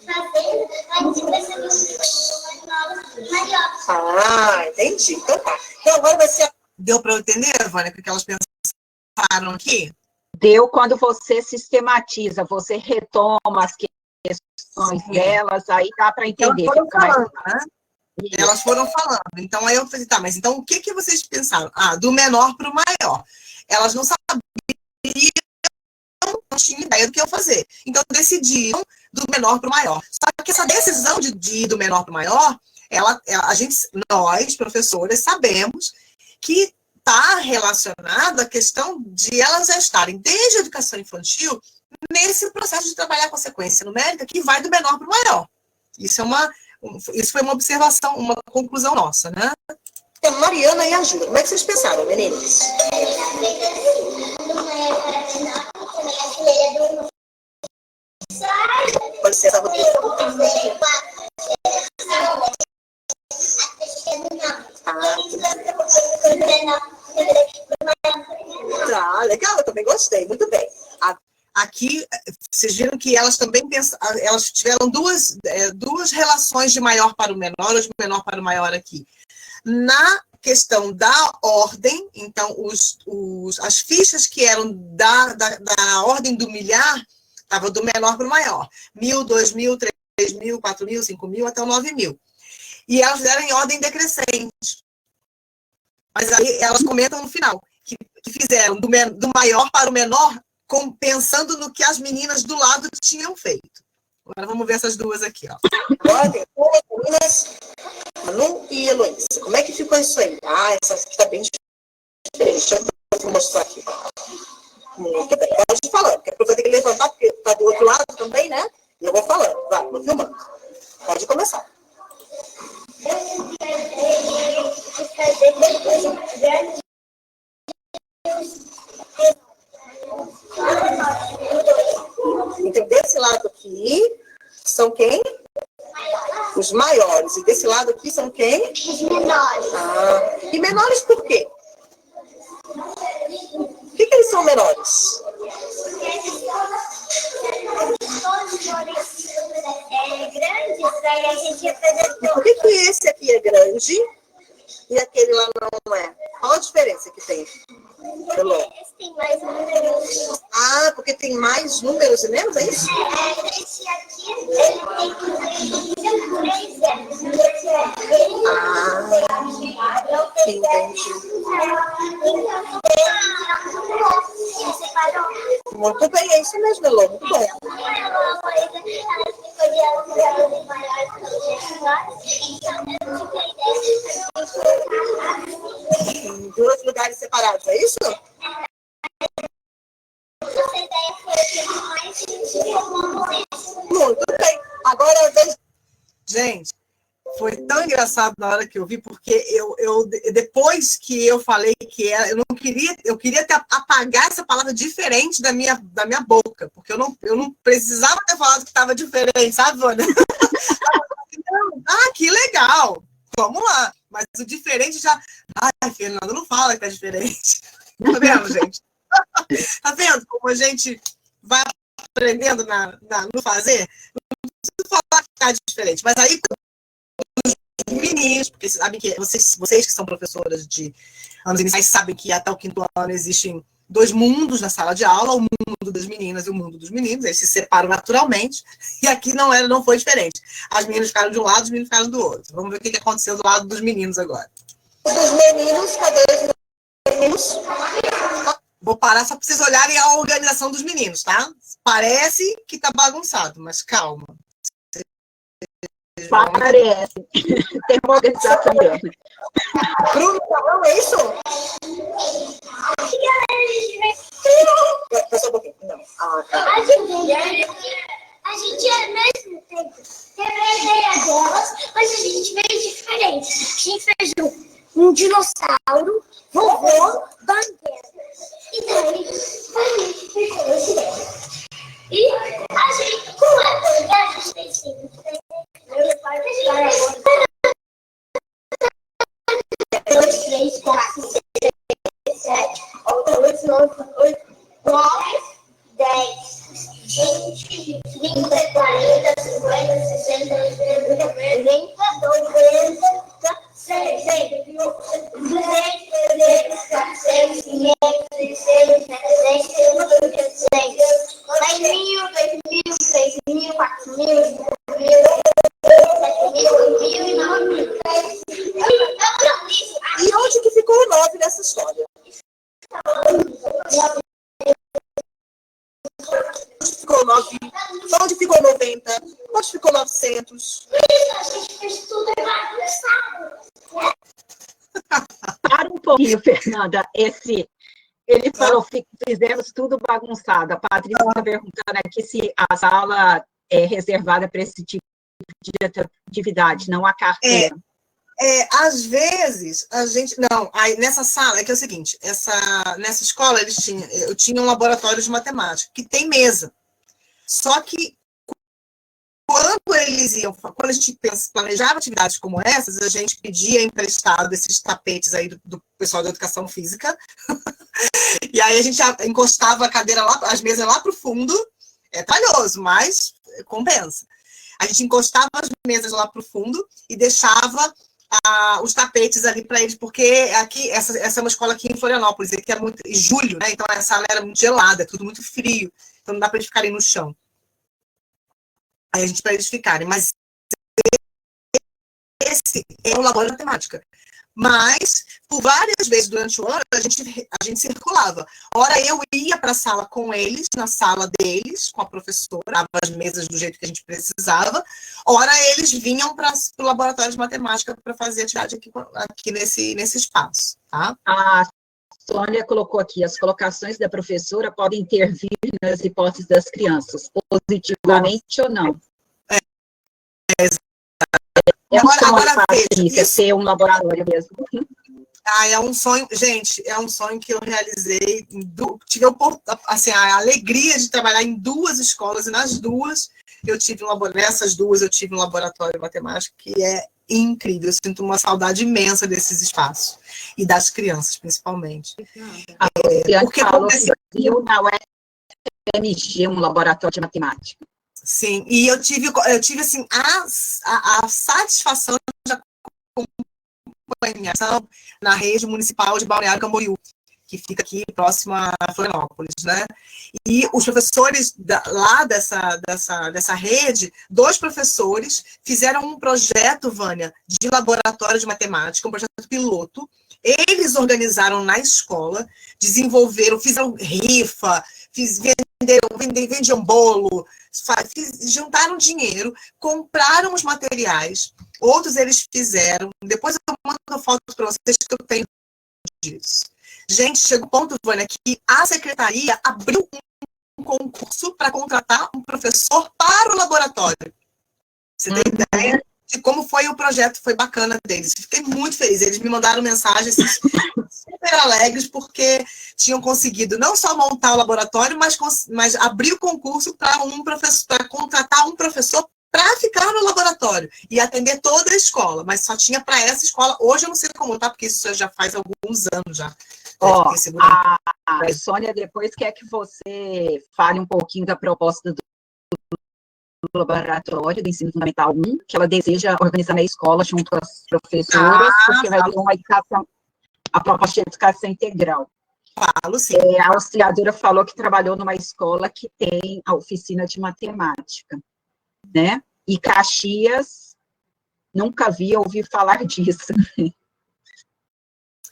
S4: Fazendo, a gente percebeu umas novas maiores.
S2: Entendi. Então tá. Então agora vai ser... Deu para eu entender, Vânia, o que elas pensaram aqui?
S1: Deu quando você sistematiza, você retoma as questões delas, aí dá para entender.
S2: Elas foram falando, né? Elas foram falando. Então aí eu falei, tá, mas então o que vocês pensaram? Do menor para o maior. Elas não sabiam, não tinham ideia do que iam fazer. Então decidiram do menor para o maior. Só que essa decisão de ir do menor para o maior, nós, professores, sabemos que está relacionada à questão de elas já estarem desde a educação infantil nesse processo de trabalhar com a sequência numérica que vai do menor para o maior. Isso foi uma observação, uma conclusão nossa, né?
S5: Então, Mariana e a Júlia, como é que vocês pensaram, meninas? Pode ser essa Tá, legal, eu também gostei, muito bem.
S2: Aqui, vocês viram que elas também elas tiveram duas relações de maior para o menor, ou de menor para o maior aqui. Na questão da ordem, então, as fichas que eram da ordem do milhar, estavam do menor para o maior. 1.000, 2.000, 3.000, 4.000, 5.000, até 9.000. E elas deram em ordem decrescente. Mas aí elas comentam no final, que fizeram do maior para o menor, pensando no que as meninas do lado tinham feito. Agora vamos ver essas duas aqui, ó.
S5: Ordem, meninas, Manu e Heloísa. Como é que ficou isso aí? Essa aqui está bem diferente. Deixa eu mostrar aqui. Muito bem, pode ir falando, porque a professora tem que levantar, porque está do outro lado também, né? E eu vou falando, vai, vou filmando. Pode começar. Então, desse lado aqui, são quem? Os maiores. E desse lado aqui são quem?
S4: Os menores.
S5: E menores por quê? Por que eles são menores?
S4: Grandes, aí a gente ia fazer
S5: E por que esse aqui é grande e aquele lá não é? Qual a diferença que tem?
S4: esse tem mais números.
S5: Porque tem mais números e menos, é isso?
S4: Esse aqui, ele tem 3 zeros.
S5: Entendi. Muito bem, é isso mesmo, Elô. Muito bom. Em 2 lugares separados, é isso? Muito bem. Agora, gente, foi tão engraçado na hora que eu vi, porque depois que eu falei que era, eu queria apagar essa palavra diferente da minha boca, porque eu não precisava ter falado que estava diferente, sabe, Vânia? Ah, que legal! Vamos lá. Mas o diferente já... Ai, Fernanda, não fala que tá diferente. Tá vendo, gente? Tá vendo como a gente vai aprendendo no fazer? Não preciso falar que tá diferente. Mas aí, os meninos, porque sabem que vocês que são professoras de anos iniciais sabem que até o 5º ano existem 2 mundos na sala de aula, o mundo das meninas e o mundo dos meninos, eles se separam naturalmente, e aqui não foi diferente. As meninas ficaram de um lado, os meninos ficaram do outro. Vamos ver o que aconteceu do lado dos meninos agora. Dos meninos, cadê os meninos?
S2: Vou parar só para vocês olharem a organização dos meninos, tá? Parece que tá bagunçado, mas calma.
S1: Parece. Tem uma organização grande.
S5: Bruno, não é isso? Só um pouquinho. Não.
S4: A gente é mesmo tempo. Teve a ideia delas, mas a gente veio diferente. A gente fez um dinossauro, vovô, bandeira. E daí, a gente ficou esse ideia. E a gente, com a bandeira, a gente tem 5. 2, 3, 4, 6, 7, 8, 9, 10, 20, 30, 40, 50, 60, 70, 90, 90, 100, 200, 400, 500, 600, 700, 800, 10 mil, 2 mil, 3 mil, 4 mil, 5 mil, 7 mil, 8 mil e 9 mil.
S5: E onde que ficou o 9 nessa história? Onde ficou 9? Onde ficou 90? Onde ficou 900?
S4: A gente fez tudo bagunçado.
S1: Para um pouquinho, Fernanda. Ele falou que fizemos tudo bagunçado. A Patrícia está perguntando aqui se a sala é reservada para esse tipo de atividade, não a carteira.
S2: Às vezes, a gente... Não, aí nessa sala, é que é o seguinte, nessa escola eu tinha um laboratório de matemática, que tem mesa. Só que quando a gente planejava atividades como essas, a gente pedia emprestado esses tapetes aí do pessoal da educação física, e aí a gente encostava a cadeira lá, as mesas lá para o fundo, é talhoso, mas compensa. A gente encostava as mesas lá para o fundo e deixava os tapetes ali para eles, porque aqui, essa é uma escola aqui em Florianópolis, aqui é muito julho, né? Então a sala era muito gelada, é tudo muito frio, então não dá para eles ficarem no chão. Aí a gente para eles ficarem, mas esse é um laboratório de matemática. Mas, por várias vezes durante o ano, a gente circulava. Ora, eu ia para a sala com eles, na sala deles, com a professora, dava as mesas do jeito que a gente precisava. Ora, eles vinham para o laboratório de matemática para fazer atividade aqui nesse espaço. Tá?
S1: A Sônia colocou aqui, as colocações da professora podem intervir nas hipóteses das crianças, positivamente ou não.
S2: Agora veja,
S1: ser um laboratório mesmo.
S2: É um sonho, gente, é um sonho que eu realizei, tive assim, a alegria de trabalhar em 2 escolas, e nas 2 nessas 2 eu tive um laboratório de matemática que é incrível, eu sinto uma saudade imensa desses espaços, e das crianças, principalmente.
S1: Porque falou que viu na UFMG um laboratório de matemática.
S2: Sim, e eu tive assim, a satisfação de acompanhar na rede municipal de Balneário Camboriú, que fica aqui próximo a Florianópolis, né? E os professores lá dessa rede, 2 professores fizeram um projeto, Vânia, de laboratório de matemática, um projeto piloto. Eles organizaram na escola, fizeram rifa, vendiam bolo, juntaram dinheiro, compraram os materiais, outros eles fizeram. Depois eu mando foto para vocês que eu tenho disso. Gente, chegou um ponto, Vânia, que a secretaria abriu um concurso para contratar um professor para o laboratório. Você tem ideia de como foi o projeto? Foi bacana deles. Fiquei muito feliz. Eles me mandaram mensagens super alegres, porque tinham conseguido não só montar o laboratório, mas abrir o concurso para contratar um professor para ficar no laboratório e atender toda a escola, mas só tinha para essa escola. Hoje eu não sei como tá, porque isso já faz alguns anos já.
S1: Ó, a Sônia depois quer que você fale um pouquinho da proposta do laboratório do ensino fundamental 1, que ela deseja organizar na escola junto com as professoras, porque vai ter uma educação, a proposta de educação integral.
S2: Falo, sim.
S1: A auxiliadora falou que trabalhou numa escola que tem a oficina de matemática, né? E Caxias, nunca ouvi falar disso.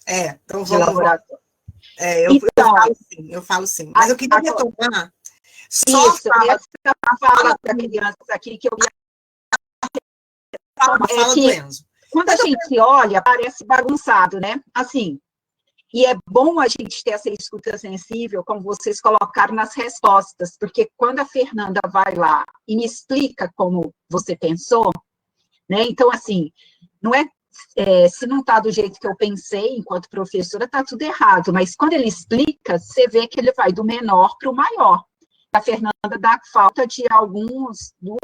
S2: Então
S1: De
S2: vamos...
S1: laboratório.
S2: Eu falo sim. Mas eu queria retomar...
S1: Isso, essa fala da criança aqui que eu
S2: fala do Enzo.
S1: Quando a gente olha, parece bagunçado, né? Assim, e é bom a gente ter essa escuta sensível, como vocês colocaram nas respostas, porque quando a Fernanda vai lá e me explica como você pensou, né? Então, assim, não é, se não está do jeito que eu pensei, enquanto professora, está tudo errado, mas quando ele explica, você vê que ele vai do menor para o maior. A Fernanda dá falta de alguns dos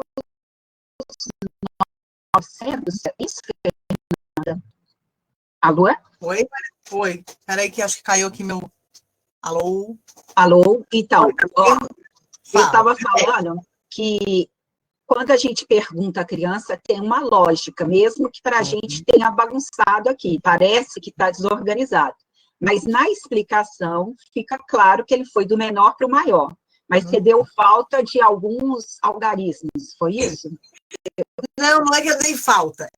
S1: 900, isso, Fernanda? Alô?
S2: Oi. Peraí que acho que caiu aqui meu... Alô?
S1: Alô? Então, eu estava falando que quando a gente pergunta à criança, tem uma lógica, mesmo que para a gente tenha bagunçado aqui, parece que está desorganizado. Mas na explicação fica claro que ele foi do menor para o maior. Mas você deu falta de alguns algarismos, foi isso?
S2: Não é que eu dei falta.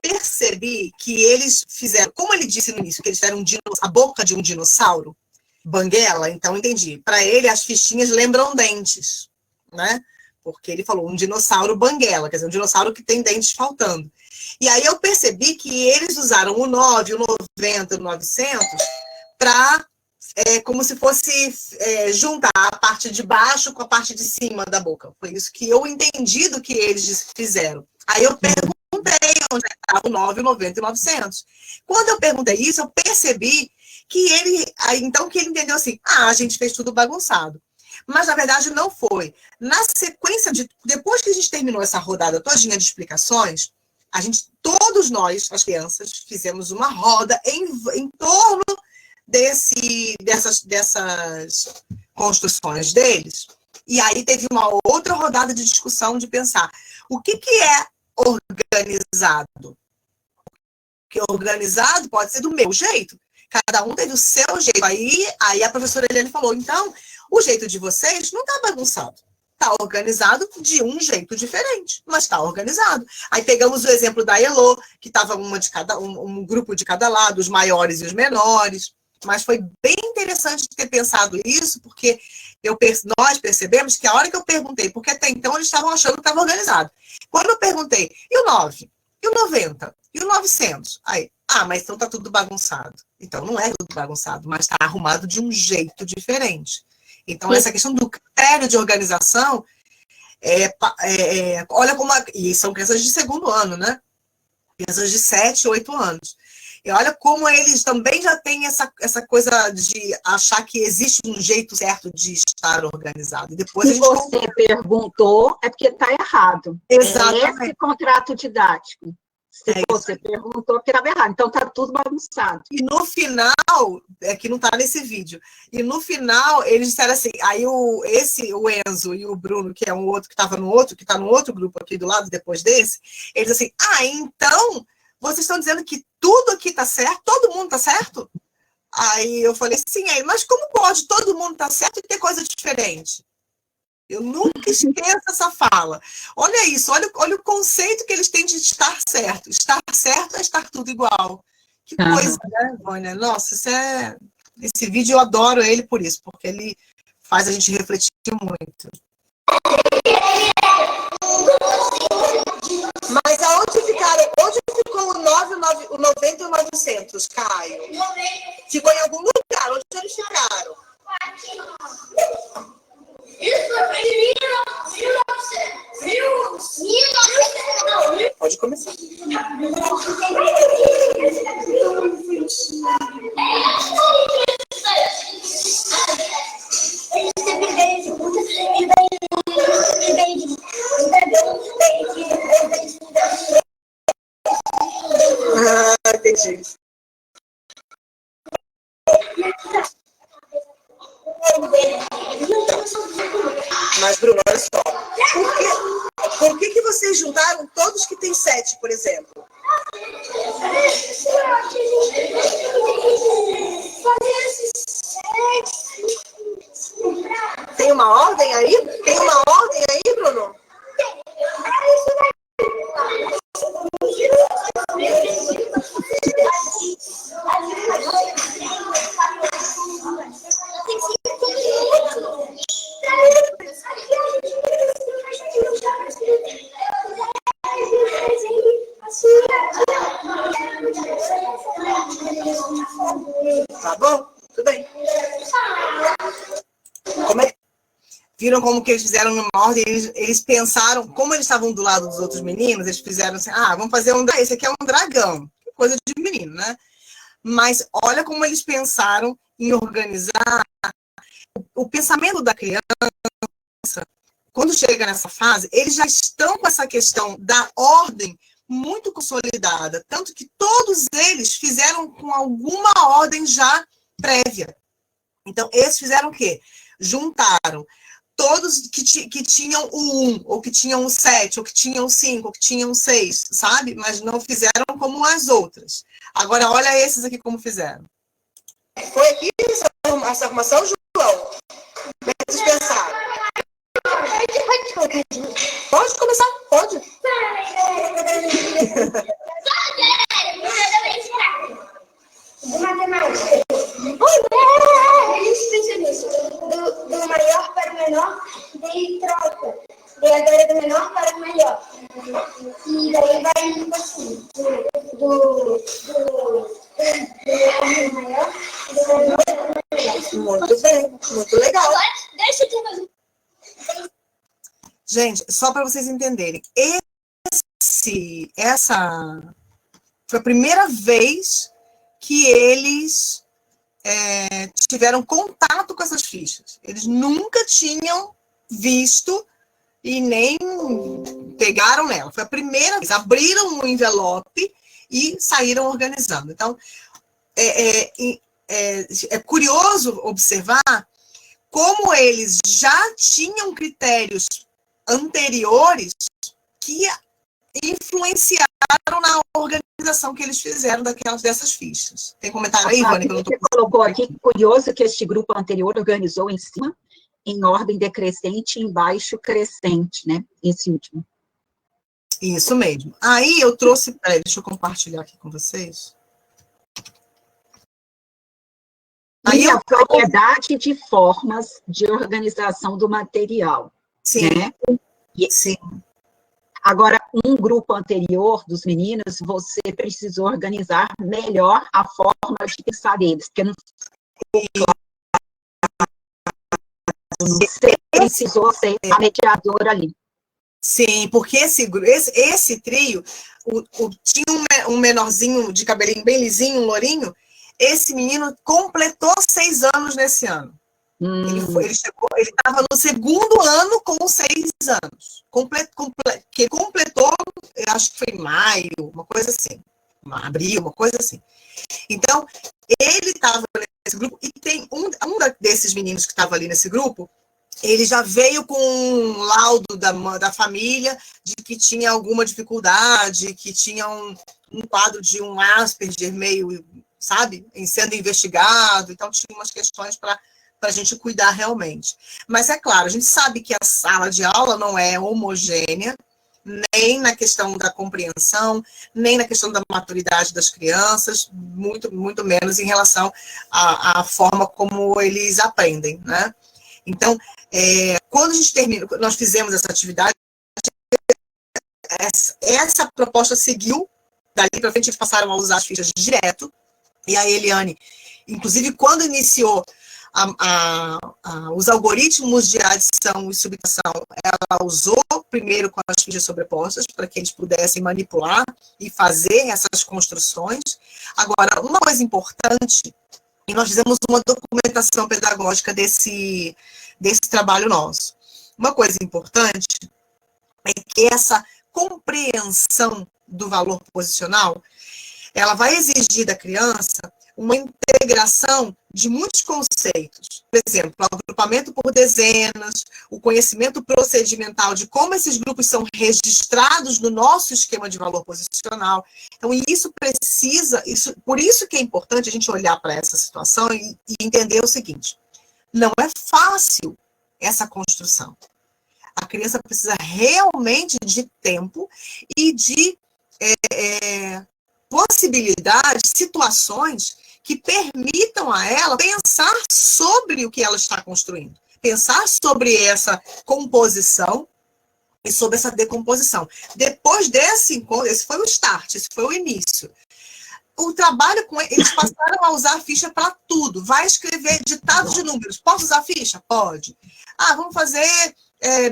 S2: Eu percebi que eles fizeram, como ele disse no início, que eles fizeram a boca de um dinossauro, banguela, então entendi. Para ele, as fichinhas lembram dentes, né? Porque ele falou um dinossauro banguela, quer dizer, um dinossauro que tem dentes faltando. E aí eu percebi que eles usaram o 9, o 90, o 900 para... como se fosse juntar a parte de baixo com a parte de cima da boca. Foi isso que eu entendi do que eles fizeram. Aí eu perguntei onde estava o 9, o 90 e o 900. Quando eu perguntei isso, eu percebi que ele entendeu assim, a gente fez tudo bagunçado. Mas, na verdade, não foi. Na sequência, depois que a gente terminou essa rodada todinha de explicações, todos nós, as crianças, fizemos uma roda em torno dessas construções deles, e aí teve uma outra rodada de discussão de pensar o que é organizado. Porque organizado pode ser do meu jeito, cada um teve o seu jeito. Aí a professora Eliane falou, então, o jeito de vocês não está bagunçado, está organizado de um jeito diferente, mas está organizado. Aí pegamos o exemplo da Elô, que estava um grupo de cada lado, os maiores e os menores. Mas foi bem interessante ter pensado isso, porque nós percebemos que a hora que eu perguntei, porque até então eles estavam achando que estava organizado. Quando eu perguntei, e o 9? E o 90? E o 900? Aí, mas então está tudo bagunçado. Então não é tudo bagunçado, mas está arrumado de um jeito diferente. Então essa questão do critério de organização, olha como... E são crianças de segundo ano, né? Crianças de 7, 8 anos. E olha como eles também já têm essa coisa de achar que existe um jeito certo de estar organizado. E depois
S1: se você perguntou, é porque está errado.
S2: Exatamente.
S1: Esse contrato didático. Se você perguntou, porque estava errado. Então, está tudo bagunçado.
S2: E no final, que não está nesse vídeo, e no final, eles disseram assim, aí o Enzo e o Bruno, que é um outro que estava que está no outro grupo aqui do lado, depois desse, eles assim, então... Vocês estão dizendo que tudo aqui está certo? Todo mundo está certo? Aí eu falei, sim, mas como pode todo mundo estar certo e ter coisa diferente? Eu nunca esqueço essa fala. Olha isso, olha o conceito que eles têm de estar certo. Estar certo é estar tudo igual. Que coisa, né, Vânia? Nossa, esse vídeo eu adoro ele por isso, porque ele faz a gente refletir muito.
S5: Mas onde ficou o 90 e o 900, Caio? Ficou em algum lugar, onde eles ficaram?
S4: Isso foi em 1900.
S5: Pode começar. Ah, entendi. Mas, Bruno, olha só. Por que vocês juntaram todos que têm 7, por exemplo? Tem uma ordem aí? Tem uma ordem aí, Bruno? Tá bom? Tudo bem. Como é? Viram como que eles fizeram numa ordem? Eles pensaram, como eles estavam do lado dos outros meninos, eles fizeram assim, vamos fazer esse aqui é um dragão. Coisa de menino, né? Mas olha como eles pensaram em organizar o pensamento da criança. Quando chega nessa fase, eles já estão com essa questão da ordem muito consolidada, tanto que todos eles fizeram com alguma ordem já prévia. Então, eles fizeram o quê? Juntaram todos que tinham o 1, ou que tinham o 7, ou que tinham o 5, ou que tinham o 6, sabe? Mas não fizeram como as outras. Agora, olha esses aqui como fizeram. Foi aqui essa arrumação, João? Como é que vocês pensaram? Pode começar, pode.
S4: De matemática. Eles pensam nisso. Do maior para o menor, daí troca. E agora do menor para o maior. E daí vai indo assim. Do maior e do menor para o menor.
S5: Muito bem, muito legal.
S4: Agora, deixa eu te fazer.
S2: Gente, só para vocês entenderem, essa foi a primeira vez que eles tiveram contato com essas fichas. Eles nunca tinham visto e nem pegaram nela. Foi a primeira vez. Abriram o envelope e saíram organizando. Então, é curioso observar como eles já tinham critérios anteriores que influenciaram na organização que eles fizeram dessas fichas. Tem comentário aí, Ivone?
S1: Você colocou aqui, curioso que este grupo anterior organizou em cima, em ordem decrescente, embaixo crescente, né? Esse último.
S2: Isso mesmo. Aí eu trouxe, peraí, deixa eu compartilhar aqui com vocês.
S1: E a variedade de formas de organização do material.
S2: Sim,
S1: né?
S2: sim.
S1: Agora, um grupo anterior dos meninos, você precisou organizar melhor a forma de pensar deles, porque não você precisou ser a mediadora ali.
S2: Sim, porque esse trio tinha um menorzinho de cabelinho bem lisinho, um lourinho. Esse menino completou 6 anos nesse ano. Ele estava no segundo ano com 6 anos. Que completou, eu acho que foi em maio, uma coisa assim. Abril, uma coisa assim. Então, ele estava nesse grupo, e tem um desses meninos que estava ali nesse grupo, ele já veio com um laudo da família de que tinha alguma dificuldade, que tinha um quadro de um Asperger meio, sabe, sendo investigado, então tinha umas questões para a gente cuidar realmente. Mas é claro, a gente sabe que a sala de aula não é homogênea, nem na questão da compreensão, nem na questão da maturidade das crianças, muito, muito menos em relação à forma como eles aprendem, né? Então, quando a gente termina, nós fizemos essa atividade, essa proposta seguiu, dali para frente eles passaram a usar as fichas direto, e a Eliane, inclusive quando iniciou os algoritmos de adição e subtração, ela usou primeiro com as fichas sobrepostas, para que eles pudessem manipular e fazer essas construções. Agora, uma coisa importante, e nós fizemos uma documentação pedagógica desse trabalho nosso. Uma coisa importante é que essa compreensão do valor posicional, ela vai exigir da criança uma integração de muitos conceitos. Por exemplo, o agrupamento por dezenas, o conhecimento procedimental de como esses grupos são registrados no nosso esquema de valor posicional. Então, isso precisa, por isso que é importante a gente olhar para essa situação e entender o seguinte: não é fácil essa construção. A criança precisa realmente de tempo e de possibilidades, situações que permitam a ela pensar sobre o que ela está construindo, pensar sobre essa composição e sobre essa decomposição. Depois desse encontro, esse foi o start, esse foi o início. O trabalho com eles passaram a usar a ficha para tudo. Vai escrever ditado de números. Posso usar a ficha? Pode. Ah, vamos fazer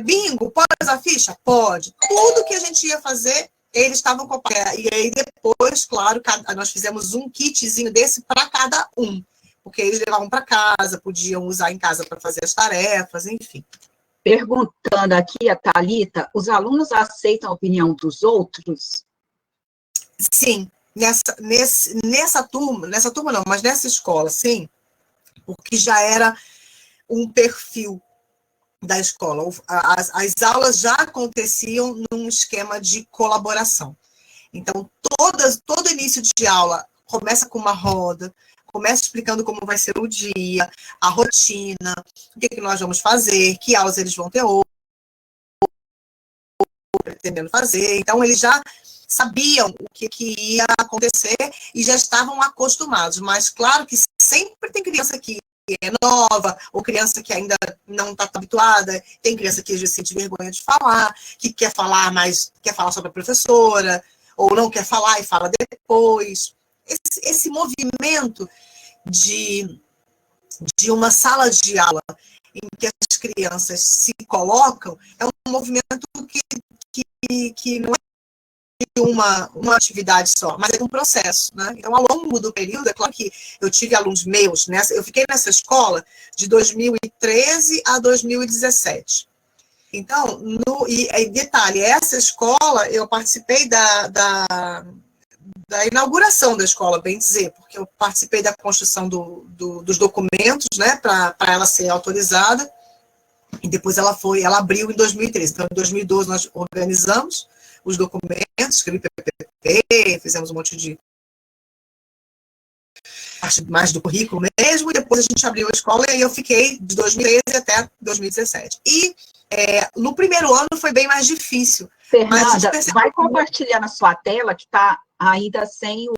S2: bingo? Pode usar a ficha? Pode. Tudo que a gente ia fazer, eles estavam com a... E aí depois, claro, nós fizemos um kitzinho desse para cada um. Porque eles levavam para casa, podiam usar em casa para fazer as tarefas, enfim.
S1: Perguntando aqui a Thalita, os alunos aceitam a opinião dos outros?
S2: Sim. Nessa turma não, mas nessa escola, sim, porque já era um perfil da escola. As aulas já aconteciam num esquema de colaboração. Então, todo início de aula começa com uma roda, começa explicando como vai ser o dia, a rotina, o que nós vamos fazer, que aulas eles vão ter hoje, pretendendo fazer. Então, eles já sabiam o que ia acontecer e já estavam acostumados. Mas, claro que sempre tem criança que é nova, ou criança que ainda não está habituada, tem criança que já sente vergonha de falar, que quer falar, mas quer falar sobre a professora, ou não quer falar e fala depois. Esse movimento de uma sala de aula em que as crianças se colocam é um movimento que não é uma atividade só, mas é um processo, né? Então, ao longo do período, é claro que eu tive alunos meus, eu fiquei nessa escola de 2013 a 2017. Então, detalhe, essa escola, eu participei da inauguração da escola, bem dizer, porque eu participei da construção dos documentos, né, para ela ser autorizada, e depois ela abriu em 2013. Então, em 2012, nós organizamos os documentos, escrevi PPP, fizemos um monte de parte mais do currículo mesmo, e depois a gente abriu a escola, e aí eu fiquei de 2013 até 2017. E no primeiro ano foi bem mais difícil.
S1: Fernanda, vai compartilhar na sua tela, que está ainda sem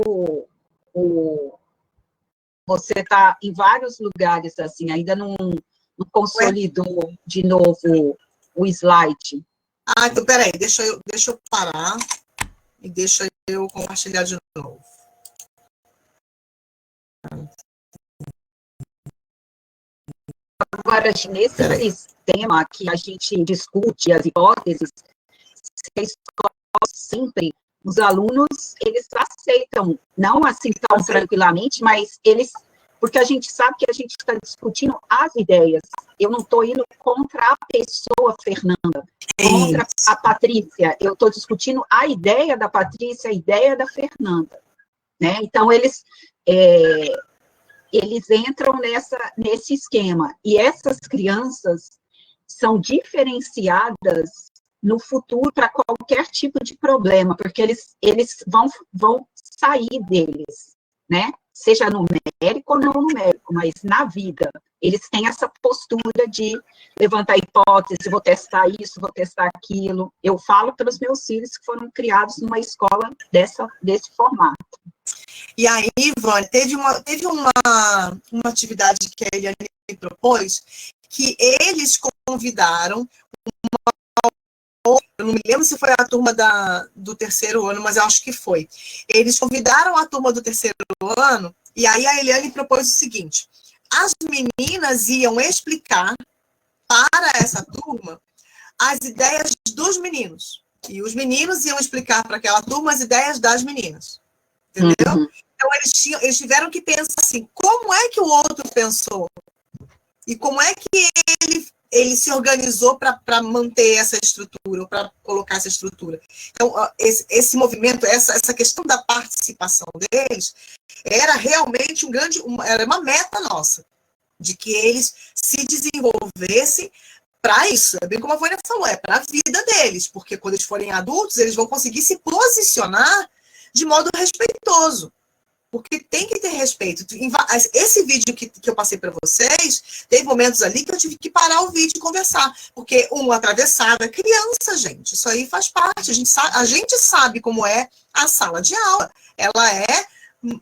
S1: você está em vários lugares, assim, ainda não consolidou de novo o slide.
S2: Ah, então, peraí, deixa eu parar e deixa eu compartilhar de novo.
S1: Agora, nesse sistema que a gente discute as hipóteses, a escola sempre, os alunos, eles aceitam, não assim tão tranquilamente, mas eles, porque a gente sabe que a gente está discutindo as ideias. Eu não estou indo contra a pessoa Fernanda, contra a Patrícia, eu estou discutindo a ideia da Patrícia, a ideia da Fernanda, né? Então, eles entram nesse esquema, e essas crianças são diferenciadas no futuro para qualquer tipo de problema, porque eles vão sair deles, né? Seja numérico ou não numérico, mas na vida, eles têm essa postura de levantar hipótese, vou testar isso, vou testar aquilo. Eu falo para os meus filhos que foram criados numa escola desse formato.
S2: E aí, Ivone, teve uma atividade que a Eliane propôs que eles convidaram eu não me lembro se foi a turma do terceiro ano, mas eu acho que foi. Eles convidaram a turma do terceiro ano, e aí a Eliane propôs o seguinte: as meninas iam explicar para essa turma as ideias dos meninos, e os meninos iam explicar para aquela turma as ideias das meninas. Entendeu?
S1: Uhum.
S2: Então, eles tiveram que pensar assim, como é que o outro pensou? E como é que ele se organizou para manter essa estrutura, para colocar essa estrutura. Então, esse movimento, essa questão da participação deles, era realmente era uma meta nossa, de que eles se desenvolvessem para isso. É bem como a Vânia falou, é para a vida deles, porque quando eles forem adultos, eles vão conseguir se posicionar de modo respeitoso. Porque tem que ter respeito. Esse vídeo que eu passei para vocês, teve momentos ali que eu tive que parar o vídeo e conversar. Porque atravessava, criança, gente. Isso aí faz parte. A gente sabe como é a sala de aula. Ela é
S1: um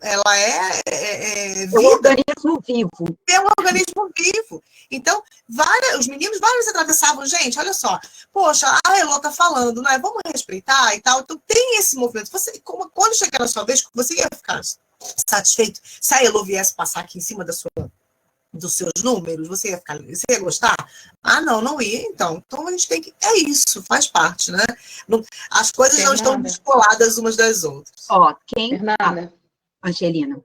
S1: organismo vivo.
S2: É um organismo vivo. Então, os meninos, vários atravessavam. Gente, olha só. Poxa, a Elô tá falando, né? Vamos respeitar e tal. Então, tem esse movimento. Quando chegar na sua vez, você ia ficar satisfeito se a Elô viesse passar aqui em cima dos seus números, você ia gostar? Ah, não ia, então. Então a gente tem que. É isso, faz parte, né? As coisas não estão descoladas umas das outras.
S1: Ó,
S6: Fernanda.
S1: Angelina.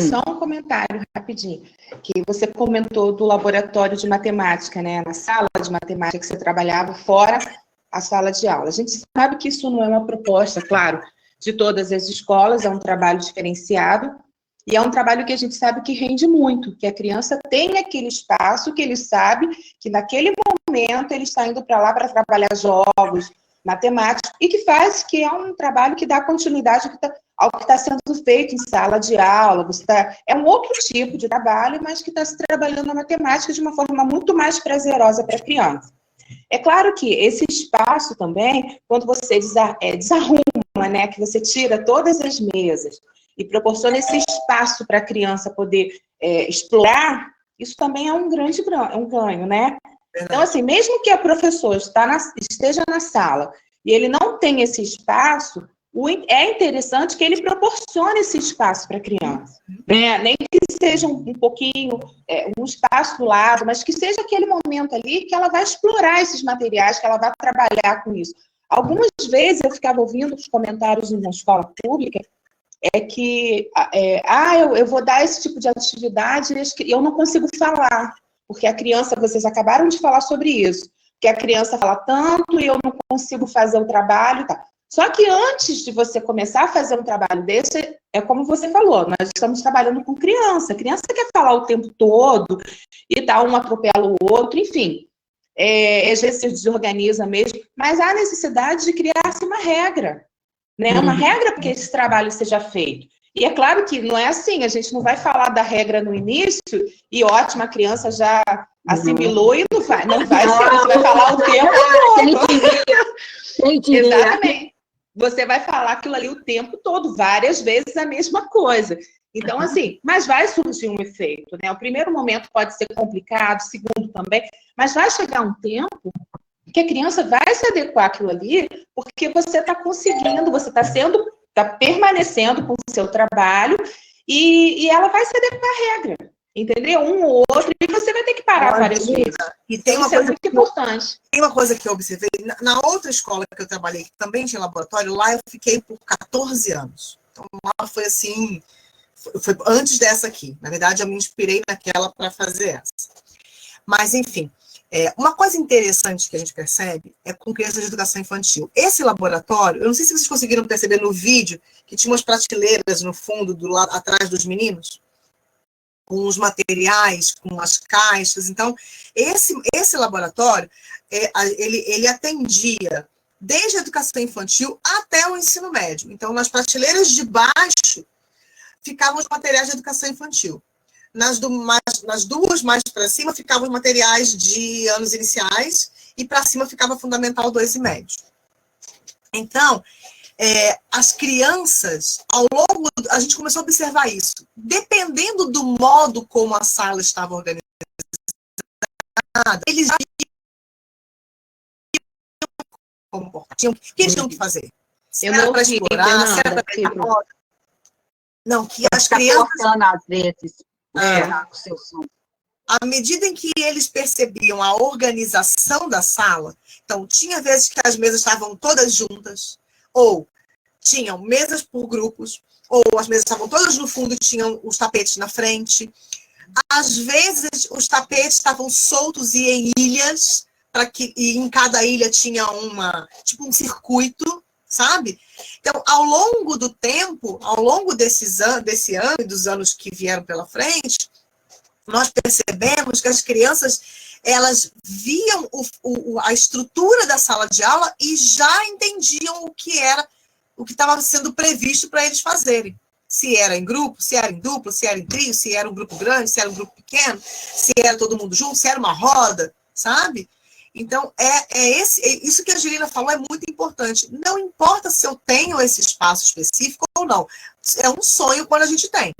S6: Só um comentário rapidinho. Que você comentou do laboratório de matemática, né? Na sala de matemática que você trabalhava fora a sala de aula. A gente sabe que isso não é uma proposta, claro, de todas as escolas, é um trabalho diferenciado, e é um trabalho que a gente sabe que rende muito, que a criança tem aquele espaço que ele sabe que naquele momento ele está indo para lá para trabalhar jogos, matemática, e que é um trabalho que dá continuidade ao que está sendo feito em sala de aula. É um outro tipo de trabalho, mas que está se trabalhando na matemática de uma forma muito mais prazerosa para a criança. É claro que esse espaço também, quando você desarruma, né, que você tira todas as mesas e proporciona esse espaço para a criança poder explorar, isso também é um grande ganho, né? Então, assim, mesmo que a professora esteja na sala e ele não tem esse espaço, é interessante que ele proporcione esse espaço para a criança, né? Nem que seja um pouquinho, um espaço do lado, mas que seja aquele momento ali que ela vai explorar esses materiais, que ela vai trabalhar com isso. Algumas vezes eu ficava ouvindo os comentários na escola pública, eu vou dar esse tipo de atividade e eu não consigo falar, porque a criança, vocês acabaram de falar sobre isso, que a criança fala tanto e eu não consigo fazer o trabalho, tá? Só que antes de você começar a fazer um trabalho desse, é como você falou, nós estamos trabalhando com criança. A criança quer falar o tempo todo e tal, um atropela o outro, enfim. Às vezes se desorganiza mesmo, mas há necessidade de criar-se uma regra, né? Uma regra para que esse trabalho seja feito. E é claro que não é assim, a gente não vai falar da regra no início e ótima, a criança já assimilou e não vai ser, você vai falar o tempo todo. Exatamente. Você vai falar aquilo ali o tempo todo, várias vezes a mesma coisa. Então, assim, mas vai surgir um efeito, né? O primeiro momento pode ser complicado, o segundo também, mas vai chegar um tempo que a criança vai se adequar àquilo ali, porque você está conseguindo, você está permanecendo com o seu trabalho e ela vai se adequar à regra, entendeu? Um ou outro, e você vai ter que parar várias vezes.
S2: E tem uma
S6: Isso é muito importante.
S2: Tem uma coisa que eu observei, na outra escola que eu trabalhei, que também tinha laboratório, lá eu fiquei por 14 anos. Então, lá foi assim, foi antes dessa aqui. Na verdade, eu me inspirei naquela para fazer essa. Mas, enfim, uma coisa interessante que a gente percebe é com crianças de educação infantil. Esse laboratório, eu não sei se vocês conseguiram perceber no vídeo, que tinha umas prateleiras no fundo, do lado atrás dos meninos, com os materiais, com as caixas. Então, esse laboratório, ele atendia desde a educação infantil até o ensino médio. Então, nas prateleiras de baixo, ficavam os materiais de educação infantil. Nas duas mais para cima, ficavam os materiais de anos iniciais, e para cima ficava fundamental 2 e médio. Então, as crianças, ao longo, a gente começou a observar isso. Dependendo do modo como a sala estava organizada, nada. Eles tinham, o que eles tinham que fazer? Se
S6: Eu
S2: era
S6: não
S2: para
S6: ouvi,
S2: explorar, se era
S6: Fernanda,
S2: para brincar moda. Não, que as
S1: Tá
S2: crianças,
S1: cortando às vezes o seu som.
S2: à medida em que eles percebiam a organização da sala, então, tinha vezes que as mesas estavam todas juntas, ou tinham mesas por grupos, ou as mesas estavam todas no fundo e tinham os tapetes na frente. Às vezes, os tapetes estavam soltos e em ilhas, e em cada ilha tinha tipo um circuito, sabe? Então, ao longo do tempo, ao longo desse ano e dos anos que vieram pela frente, nós percebemos que as crianças, elas viam a estrutura da sala de aula e já entendiam o que estava sendo previsto para eles fazerem. Se era em grupo, se era em duplo, se era em trio, se era um grupo grande, se era um grupo pequeno, se era todo mundo junto, se era uma roda, sabe? Então, isso que a Angelina falou é muito importante. Não importa se eu tenho esse espaço específico ou não. É um sonho quando a gente tem.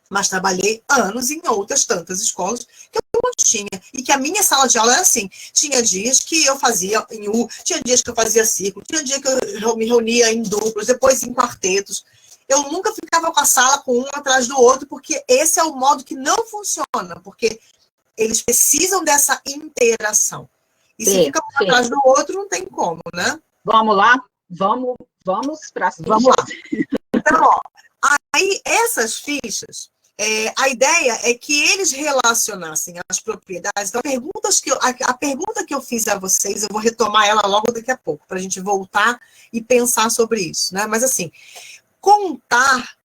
S2: Mas trabalhei anos em outras tantas escolas que eu não tinha. E que a minha sala de aula era assim. Tinha dias que eu fazia em U, tinha dias que eu fazia círculo, tinha dia que eu me reunia em duplos, depois em quartetos. Eu nunca ficava com a sala com um atrás do outro, porque esse é o modo que não funciona, porque eles precisam dessa interação. E se fica um atrás do outro, não tem como, né?
S1: Vamos lá? Vamos para as fichas.
S2: Vamos lá. Então, ó, aí essas fichas, a ideia é que eles relacionassem as propriedades. Então, a pergunta que eu fiz a vocês, eu vou retomar ela logo daqui a pouco, para a gente voltar e pensar sobre isso, né? Mas assim, contar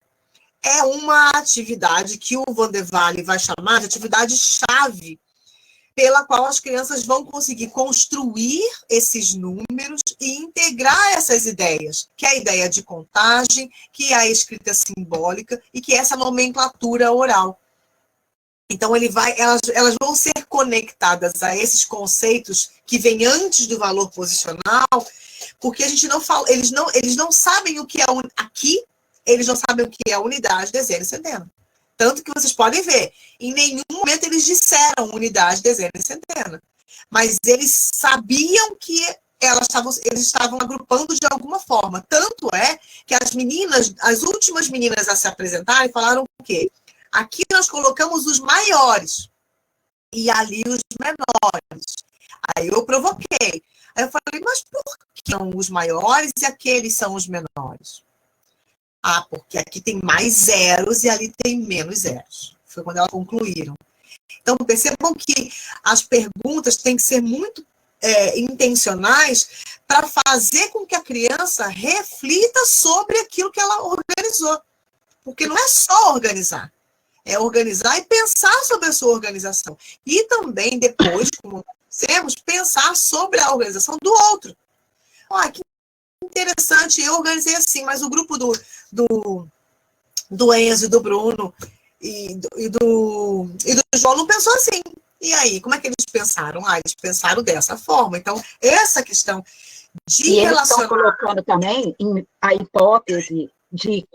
S2: é uma atividade que o Van der Walle vai chamar de atividade-chave, pela qual as crianças vão conseguir construir esses números e integrar essas ideias, que é a ideia de contagem, que é a escrita simbólica e que é essa nomenclatura oral. Então, elas vão ser conectadas a esses conceitos que vêm antes do valor posicional, porque a gente não fala, eles não sabem o que é aqui, eles não sabem o que é unidade, dezena e centena. Tanto que vocês podem ver, em nenhum momento eles disseram unidade, dezena e centena. Mas eles sabiam que eles estavam agrupando de alguma forma. Tanto é que as últimas meninas a se apresentarem, falaram o quê? Aqui nós colocamos os maiores e ali os menores. Aí eu provoquei. Aí eu falei, mas por que são os maiores e aqueles são os menores? Ah, porque aqui tem mais zeros e ali tem menos zeros. Foi quando elas concluíram. Então, percebam que as perguntas têm que ser muito intencionais para fazer com que a criança reflita sobre aquilo que ela organizou. Porque não é só organizar. É organizar e pensar sobre a sua organização. E também, depois, como dissemos, pensar sobre a organização do outro. Ah, que interessante, eu organizei assim, mas o grupo do Enzo e do Bruno e do João não pensou assim. E aí, como é que eles pensaram? Ah, eles pensaram dessa forma. Então, essa questão de relacionar...
S1: Eles estão colocando também a hipótese de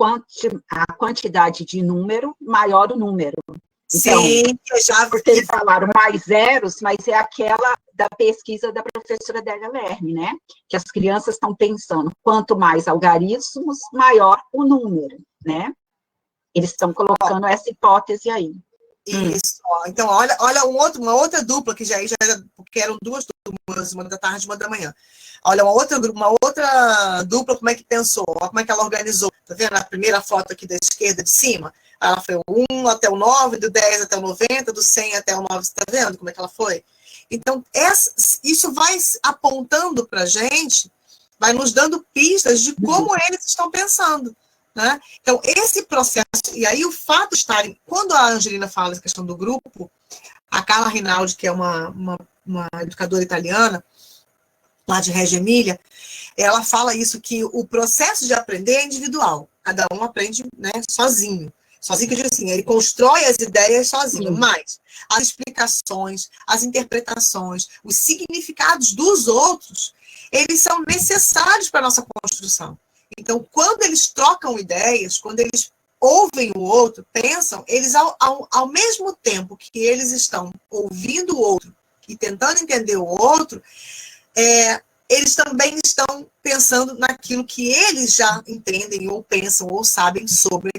S1: a quantidade de número maior o número. Então,
S2: sim,
S1: porque eles falaram mais zeros, mas é aquela da pesquisa da professora Délia Lerme, né? Que as crianças estão pensando, quanto mais algarismos, maior o número, né? Eles estão colocando essa hipótese aí.
S2: Isso. Então, olha uma outra dupla, que já era, porque eram duas turmas, uma da tarde e uma da manhã. Olha, uma outra dupla, como é que pensou? Olha como é que ela organizou. Tá vendo a primeira foto aqui da esquerda de cima? Ela foi o 1 até o 9, do 10 até o 90, do 100 até o 9. Você tá vendo como é que ela foi? Então, isso vai apontando para a gente, vai nos dando pistas de como eles estão pensando. Né? Então, esse processo, e aí o fato de estarem, quando a Angelina fala essa questão do grupo, a Carla Rinaldi, que é uma educadora italiana, lá de Reggio Emília, ela fala isso, que o processo de aprender é individual, cada um aprende, né, sozinho. Sozinho, que eu digo assim, ele constrói as ideias sozinho, mas as explicações, as interpretações, os significados dos outros, eles são necessários para a nossa construção. Então, quando eles trocam ideias, quando eles ouvem o outro, pensam, eles, ao mesmo tempo que eles estão ouvindo o outro e tentando entender o outro, eles também estão pensando naquilo que eles já entendem, ou pensam, ou sabem sobre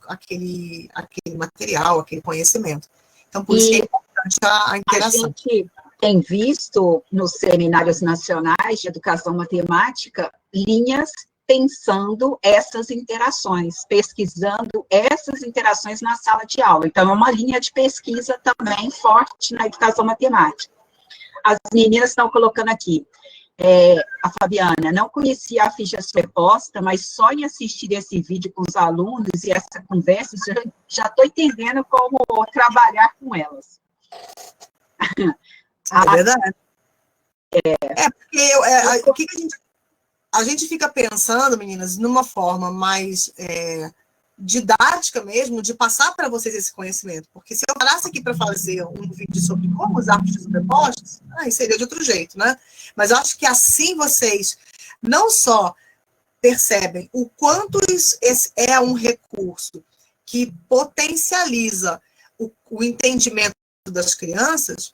S2: aquele material, aquele conhecimento. Então, por isso que é importante a interação.
S1: A gente tem visto nos seminários nacionais de educação matemática linhas pensando essas interações, pesquisando essas interações na sala de aula. Então, é uma linha de pesquisa também forte na educação matemática. As meninas estão colocando aqui, a Fabiana, não conhecia a ficha superposta, mas só em assistir esse vídeo com os alunos e essa conversa, já estou entendendo como trabalhar com elas.
S2: É verdade. Porque o que a gente fica pensando, meninas, numa forma mais didática mesmo, de passar para vocês esse conhecimento. Porque se eu parasse aqui para fazer um vídeo sobre como usar fichas superpostas, aí seria de outro jeito, né? Mas eu acho que assim vocês não só percebem o quanto esse é um recurso que potencializa o entendimento das crianças,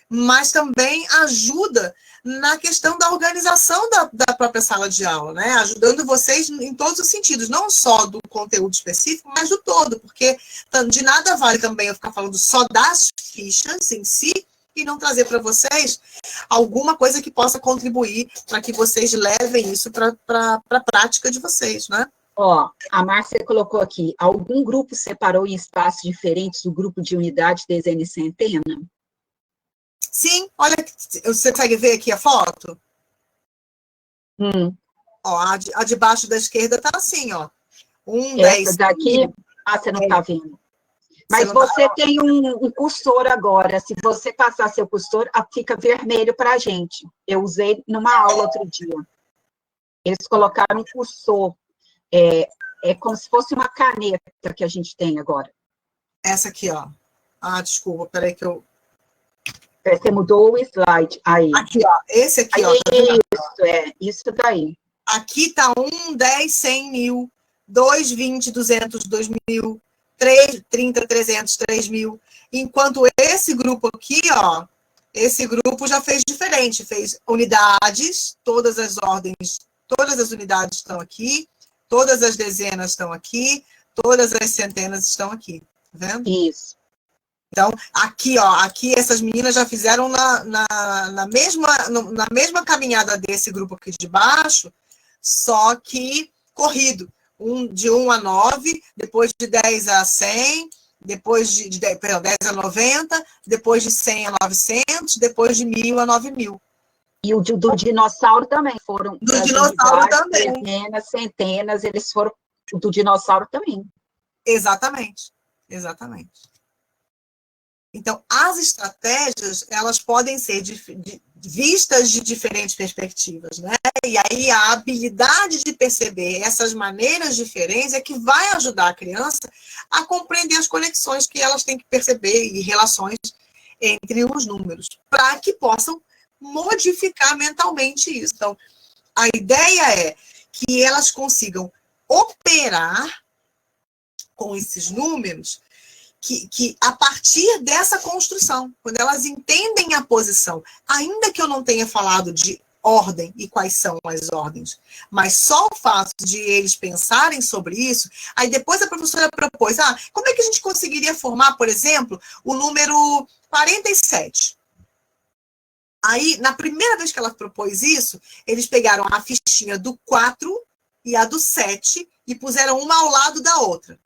S2: mas também ajuda na questão da organização da própria sala de aula, né? Ajudando vocês em todos os sentidos, não só do conteúdo específico, mas do todo, porque de nada vale também eu ficar falando só das fichas em si e não trazer para vocês alguma coisa que possa contribuir para que vocês levem isso para a prática de vocês, né?
S1: Ó, a Márcia colocou aqui, algum grupo separou em espaços diferentes o grupo de unidade, desenho e centena?
S2: Sim, olha, você consegue ver aqui a foto? Ó, a de baixo da esquerda tá assim, ó.
S1: 10. Essa daqui, você não tá vendo. Mas você tem um cursor agora. Se você passar seu cursor, fica vermelho para a gente. Eu usei numa aula outro dia. Eles colocaram um cursor. É como se fosse uma caneta que a gente tem agora.
S2: Essa aqui, ó. Ah, desculpa, peraí que eu...
S1: Você mudou o slide. Aí.
S2: Aqui, ó. Esse aqui, ó.
S1: Isso daí.
S2: Aqui tá 1, 10, 100 mil, 2, 20, 200, 2 mil, 3, 30, 300, 3 mil. Enquanto esse grupo aqui, ó, esse grupo já fez diferente. Fez unidades, todas as ordens, todas as unidades estão aqui, todas as dezenas estão aqui, todas as centenas estão aqui. Tá vendo?
S1: Isso.
S2: Então, aqui, ó, aqui essas meninas já fizeram na mesma caminhada desse grupo aqui de baixo, só que corrido. De 1 a 9, depois de 10 a 100, depois de 10 a 90, depois de 100 a 900, depois de 1000 a 9000.
S1: E o do dinossauro também foram.
S2: Do dinossauro também.
S1: Dezenas, centenas, eles foram. O do dinossauro também.
S2: Exatamente. Exatamente. Então, as estratégias, elas podem ser vistas de diferentes perspectivas, né? E aí a habilidade de perceber essas maneiras diferentes é que vai ajudar a criança a compreender as conexões que elas têm que perceber e relações entre os números, para que possam modificar mentalmente isso. Então, a ideia é que elas consigam operar com esses números que a partir dessa construção, quando elas entendem a posição, ainda que eu não tenha falado de ordem e quais são as ordens, mas só o fato de eles pensarem sobre isso, aí depois a professora propôs, como é que a gente conseguiria formar, por exemplo, o número 47? Aí, na primeira vez que ela propôs isso, eles pegaram a fichinha do 4 e a do 7 e puseram uma ao lado da outra.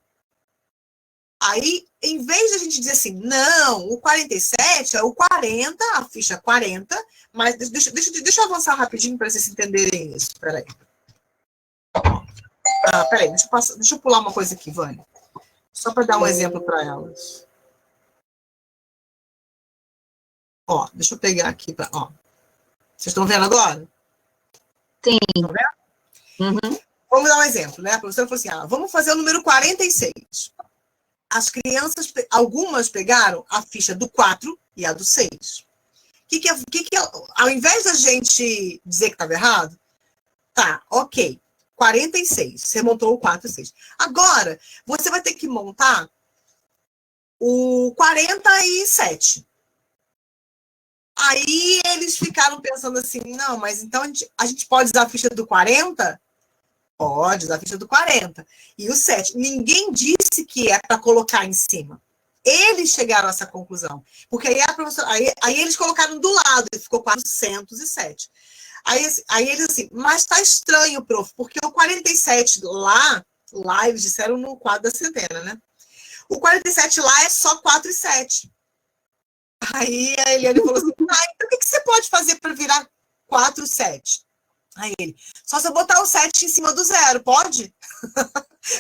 S2: Aí, em vez de a gente dizer assim, não, o 47 é o 40, a ficha 40, mas deixa eu avançar rapidinho para vocês entenderem isso. Peraí. Peraí, deixa eu pular uma coisa aqui, Vânia. Só para dar um exemplo para elas. Ó, deixa eu pegar aqui. Vocês estão vendo agora?
S1: Sim.
S2: Estão vendo?
S1: Uhum.
S2: Vamos dar um exemplo, né? A professora falou assim, vamos fazer o número 46. As crianças, algumas pegaram a ficha do 4 e a do 6. Ao invés da gente dizer que estava errado, tá, ok, 46, você montou o 4 e 6. Agora, você vai ter que montar o 47. Aí eles ficaram pensando assim, não, mas então a gente pode usar a ficha do 40? Pode usar a ficha do 40. E o 7. Ninguém disse que é para colocar em cima. Eles chegaram a essa conclusão. Porque aí a professora, aí eles colocaram do lado, e ficou 407. Aí eles assim, mas tá estranho, prof, porque o 47 lá eles disseram no quadro da centena, né? O 47 lá é só 4 e 7. Aí a Eliane falou assim, então o que você pode fazer para virar 4, 7? Aí ele, só se eu botar o 7 em cima do 0, pode?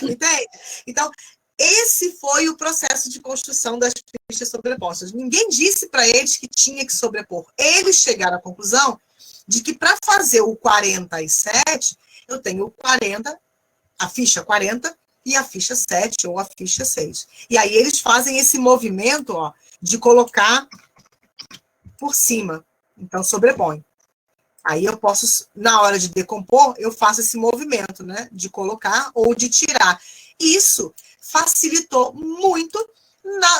S2: Entende? Então, esse foi o processo de construção das fichas sobrepostas. Ninguém disse para eles que tinha que sobrepor. Eles chegaram à conclusão de que para fazer o 47, eu tenho o 40, a ficha 40 e a ficha 7 ou a ficha 6. E aí eles fazem esse movimento, ó, de colocar por cima. Então, sobrepõe. Aí eu posso, na hora de decompor, eu faço esse movimento, né? De colocar ou de tirar. Isso facilitou muito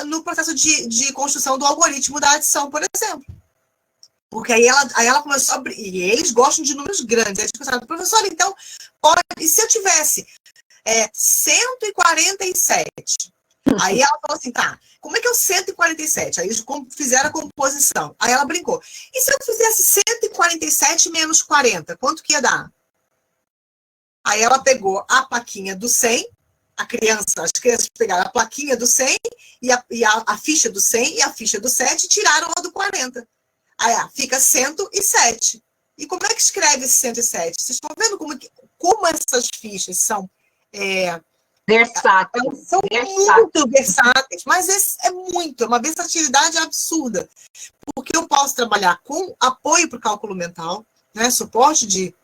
S2: no processo de construção do algoritmo da adição, por exemplo. Porque aí ela começou a abrir, e eles gostam de números grandes. Eles pensaram, professor, então, e se eu tivesse 147? Aí ela falou assim, tá, como é que é o 147? Aí eles fizeram a composição. Aí ela brincou. E se eu fizesse 147 menos 40, quanto que ia dar? Aí ela pegou a plaquinha do 100, as crianças pegaram a plaquinha do 100 e a ficha do 100 e a ficha do 7 e tiraram a do 40. Aí fica 107. E como é que escreve esse 107? Vocês estão vendo como essas fichas são...
S1: versáteis.
S2: São muito versáteis, mas é uma versatilidade absurda. Porque eu posso trabalhar com apoio para o cálculo mental, né, suporte de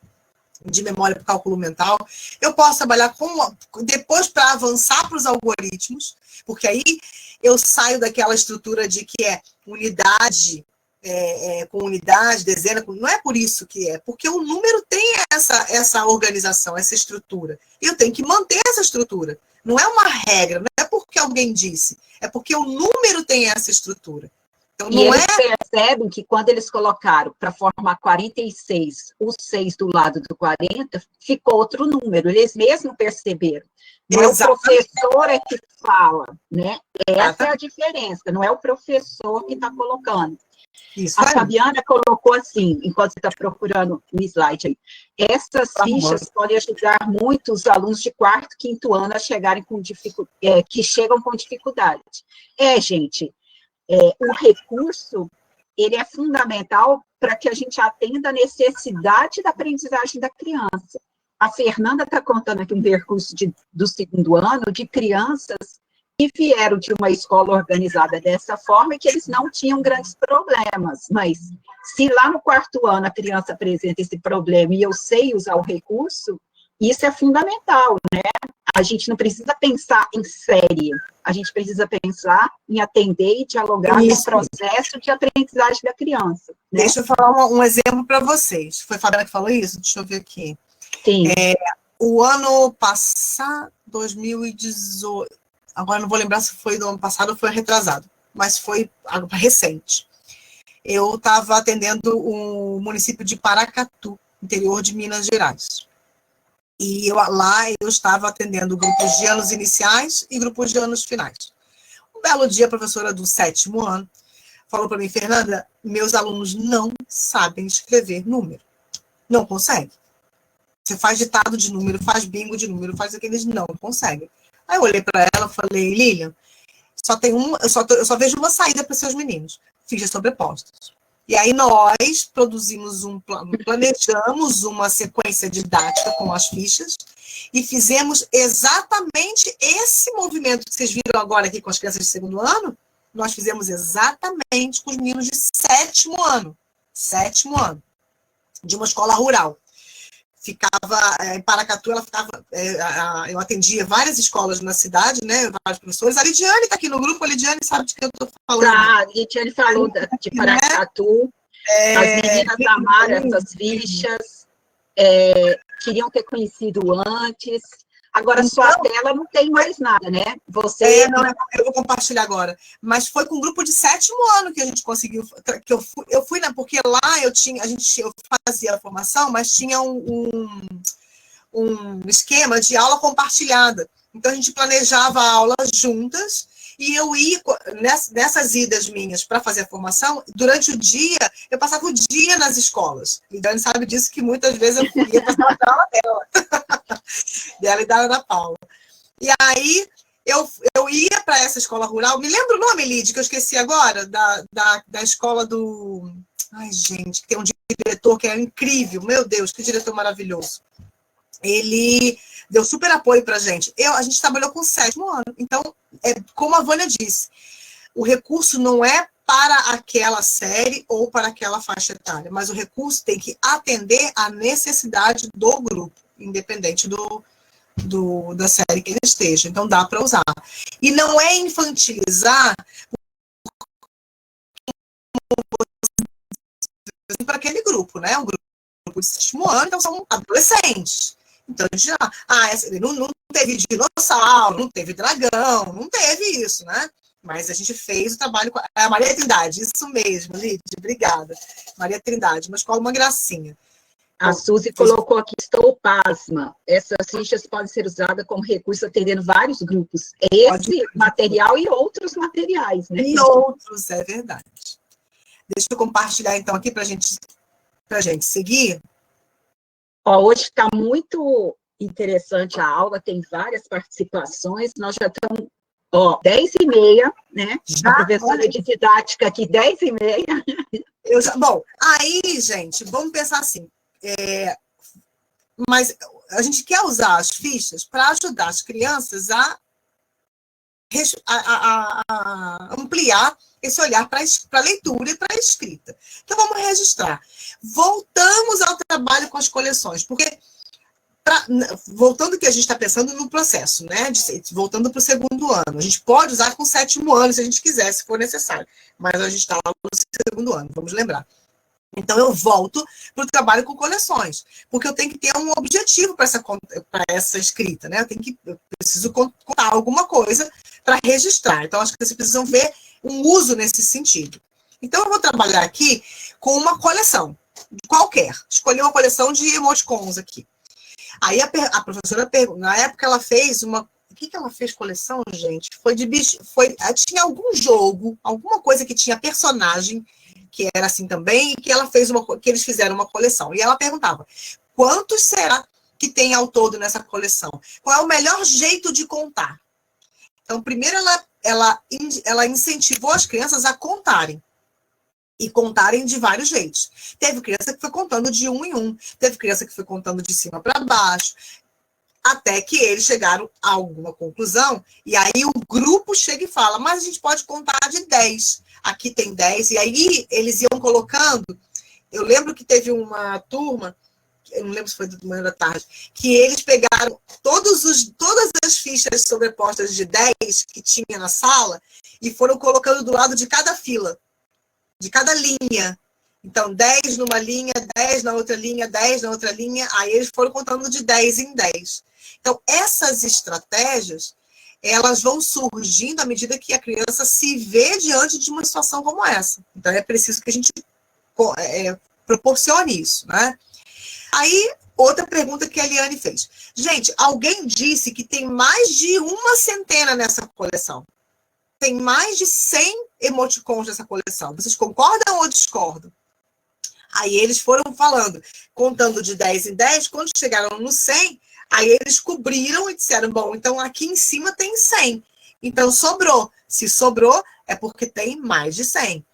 S2: memória para o cálculo mental. Eu posso trabalhar depois para avançar para os algoritmos, porque aí eu saio daquela estrutura de que é unidade, com unidade, dezena, não é por isso que porque o número tem essa organização, essa estrutura. E eu tenho que manter essa estrutura. Não é uma regra, não é porque alguém disse, é porque o número tem essa estrutura. Então,
S1: e eles percebem que quando eles colocaram para formar 46, o 6 do lado do 40, ficou outro número. Eles mesmos perceberam. Não é o professor que fala, né? Essa é a diferença, não é o professor que está colocando.
S2: Isso,
S1: a Fabiana colocou assim, enquanto você está procurando o slide aí, essas fichas podem ajudar muito os alunos de 4º, 5º ano a chegarem com que chegam com dificuldade. Gente, o recurso, ele é fundamental para que a gente atenda a necessidade da aprendizagem da criança. A Fernanda está contando aqui um percurso do 2º ano de crianças que vieram de uma escola organizada dessa forma e que eles não tinham grandes problemas. Mas se lá no 4º ano a criança apresenta esse problema e eu sei usar o recurso, isso é fundamental, né? A gente não precisa pensar em série, a gente precisa pensar em atender e dialogar com o processo de aprendizagem da criança. Né?
S2: Deixa eu falar um exemplo para vocês. Foi a Fabiana que falou isso? Deixa eu ver aqui.
S1: Sim.
S2: O ano passado, 2018, agora não vou lembrar se foi do ano passado ou foi retrasado, mas foi recente. Eu estava atendendo o município de Paracatu, interior de Minas Gerais. E lá eu estava atendendo grupos de anos iniciais e grupos de anos finais. Um belo dia, a professora do 7º ano falou para mim, Fernanda, meus alunos não sabem escrever número. Não conseguem. Você faz ditado de número, faz bingo de número, faz aqueles não conseguem. Aí eu olhei para ela e falei, Lilian, eu só vejo uma saída para seus meninos, fichas sobrepostas. E aí nós planejamos uma sequência didática com as fichas e fizemos exatamente esse movimento que vocês viram agora aqui com as crianças de 2º ano, nós fizemos exatamente com os meninos de 7º ano. 7º ano, de uma escola rural. Ficava em Paracatu, eu atendia várias escolas na cidade, né, vários professores. A Lidiane está aqui no grupo, a Lidiane sabe de que eu estou falando.
S1: A Lidiane falou de Paracatu, as meninas amaram essas fichas, queriam ter conhecido antes. Agora, sua tela não tem mais nada, né? Você...
S2: Não, eu vou compartilhar agora. Mas foi com um grupo de 7º ano que a gente conseguiu, que eu fui, né? Porque lá eu fazia a formação, mas tinha um esquema de aula compartilhada. Então, a gente planejava a aula juntas, e eu ia, nessas idas minhas para fazer a formação, durante o dia, eu passava o dia nas escolas. E Dani sabe disso, que muitas vezes eu ia passar a aula dela e da Ana Paula. E aí, eu ia para essa escola rural, me lembra o nome, Lídia, que eu esqueci agora, da escola do... Ai, gente, que tem um diretor que é incrível, meu Deus, que diretor maravilhoso. Ele deu super apoio para a gente. A gente trabalhou com o 7º ano. Então, como a Vânia disse, o recurso não é para aquela série ou para aquela faixa etária, mas o recurso tem que atender à necessidade do grupo, independente da série que ele esteja. Então, dá para usar. E não é infantilizar para aquele grupo, né? Um grupo de 7º ano, então são adolescentes. Então, a gente não teve dinossauro, não teve dragão, não teve isso, né? Mas a gente fez o trabalho com a Maria Trindade, isso mesmo, Lídia, obrigada. Maria Trindade, uma escola, uma gracinha.
S1: A Suzy colocou aqui, estou pasma. Essas fichas podem ser usadas como recurso atendendo vários grupos. Esse material e outros materiais, né?
S2: E outros, é verdade. Deixa eu compartilhar, então, aqui para a gente seguir.
S1: Hoje está muito interessante a aula, tem várias participações, nós já estamos, 10h30, né?
S2: Já?
S1: A professora de didática aqui, 10h30.
S2: Bom, aí, gente, vamos pensar assim, mas a gente quer usar as fichas para ajudar as crianças a ampliar esse olhar para a leitura e para a escrita. Então, vamos registrar. Voltamos ao trabalho com as coleções, porque, voltando ao que a gente está pensando no processo, né? Voltando para o 2º ano. A gente pode usar com o 7º ano, se a gente quiser, se for necessário. Mas a gente está lá no 2º ano, vamos lembrar. Então, eu volto para o trabalho com coleções, porque eu tenho que ter um objetivo para essa escrita, né? Eu preciso contar alguma coisa para registrar. Então, acho que vocês precisam ver um uso nesse sentido. Então, eu vou trabalhar aqui com uma coleção, qualquer. Escolhi uma coleção de emoticons aqui. Aí, a professora, na época, ela fez uma... O que ela fez coleção, gente? Foi de bicho... Tinha algum jogo, alguma coisa que tinha personagem, que era assim também, e que que eles fizeram uma coleção. E ela perguntava, quantos será que tem ao todo nessa coleção? Qual é o melhor jeito de contar? Então, primeiro ela incentivou as crianças a contarem. E contarem de vários jeitos. Teve criança que foi contando de 1 em 1, teve criança que foi contando de cima para baixo, até que eles chegaram a alguma conclusão, e aí o grupo chega e fala, mas a gente pode contar de 10. Aqui tem 10, e aí eles iam colocando. Eu lembro que teve uma turma, eu não lembro se foi de manhã da tarde, que eles pegaram todas as fichas sobrepostas de 10 que tinha na sala e foram colocando do lado de cada fila, de cada linha. Então, 10 numa linha, 10 na outra linha, 10 na outra linha, aí eles foram contando de 10 em 10. Então, essas estratégias, elas vão surgindo à medida que a criança se vê diante de uma situação como essa. Então, é preciso que a gente proporcione isso, né? Aí, outra pergunta que a Eliane fez. Gente, alguém disse que tem mais de 100 nessa coleção. Tem mais de 100 emoticons nessa coleção. Vocês concordam ou discordam? Aí eles foram falando, contando de 10 em 10, quando chegaram no 100, aí eles cobriram e disseram, bom, então aqui em cima tem 100. Então sobrou. Se sobrou, é porque tem mais de 100.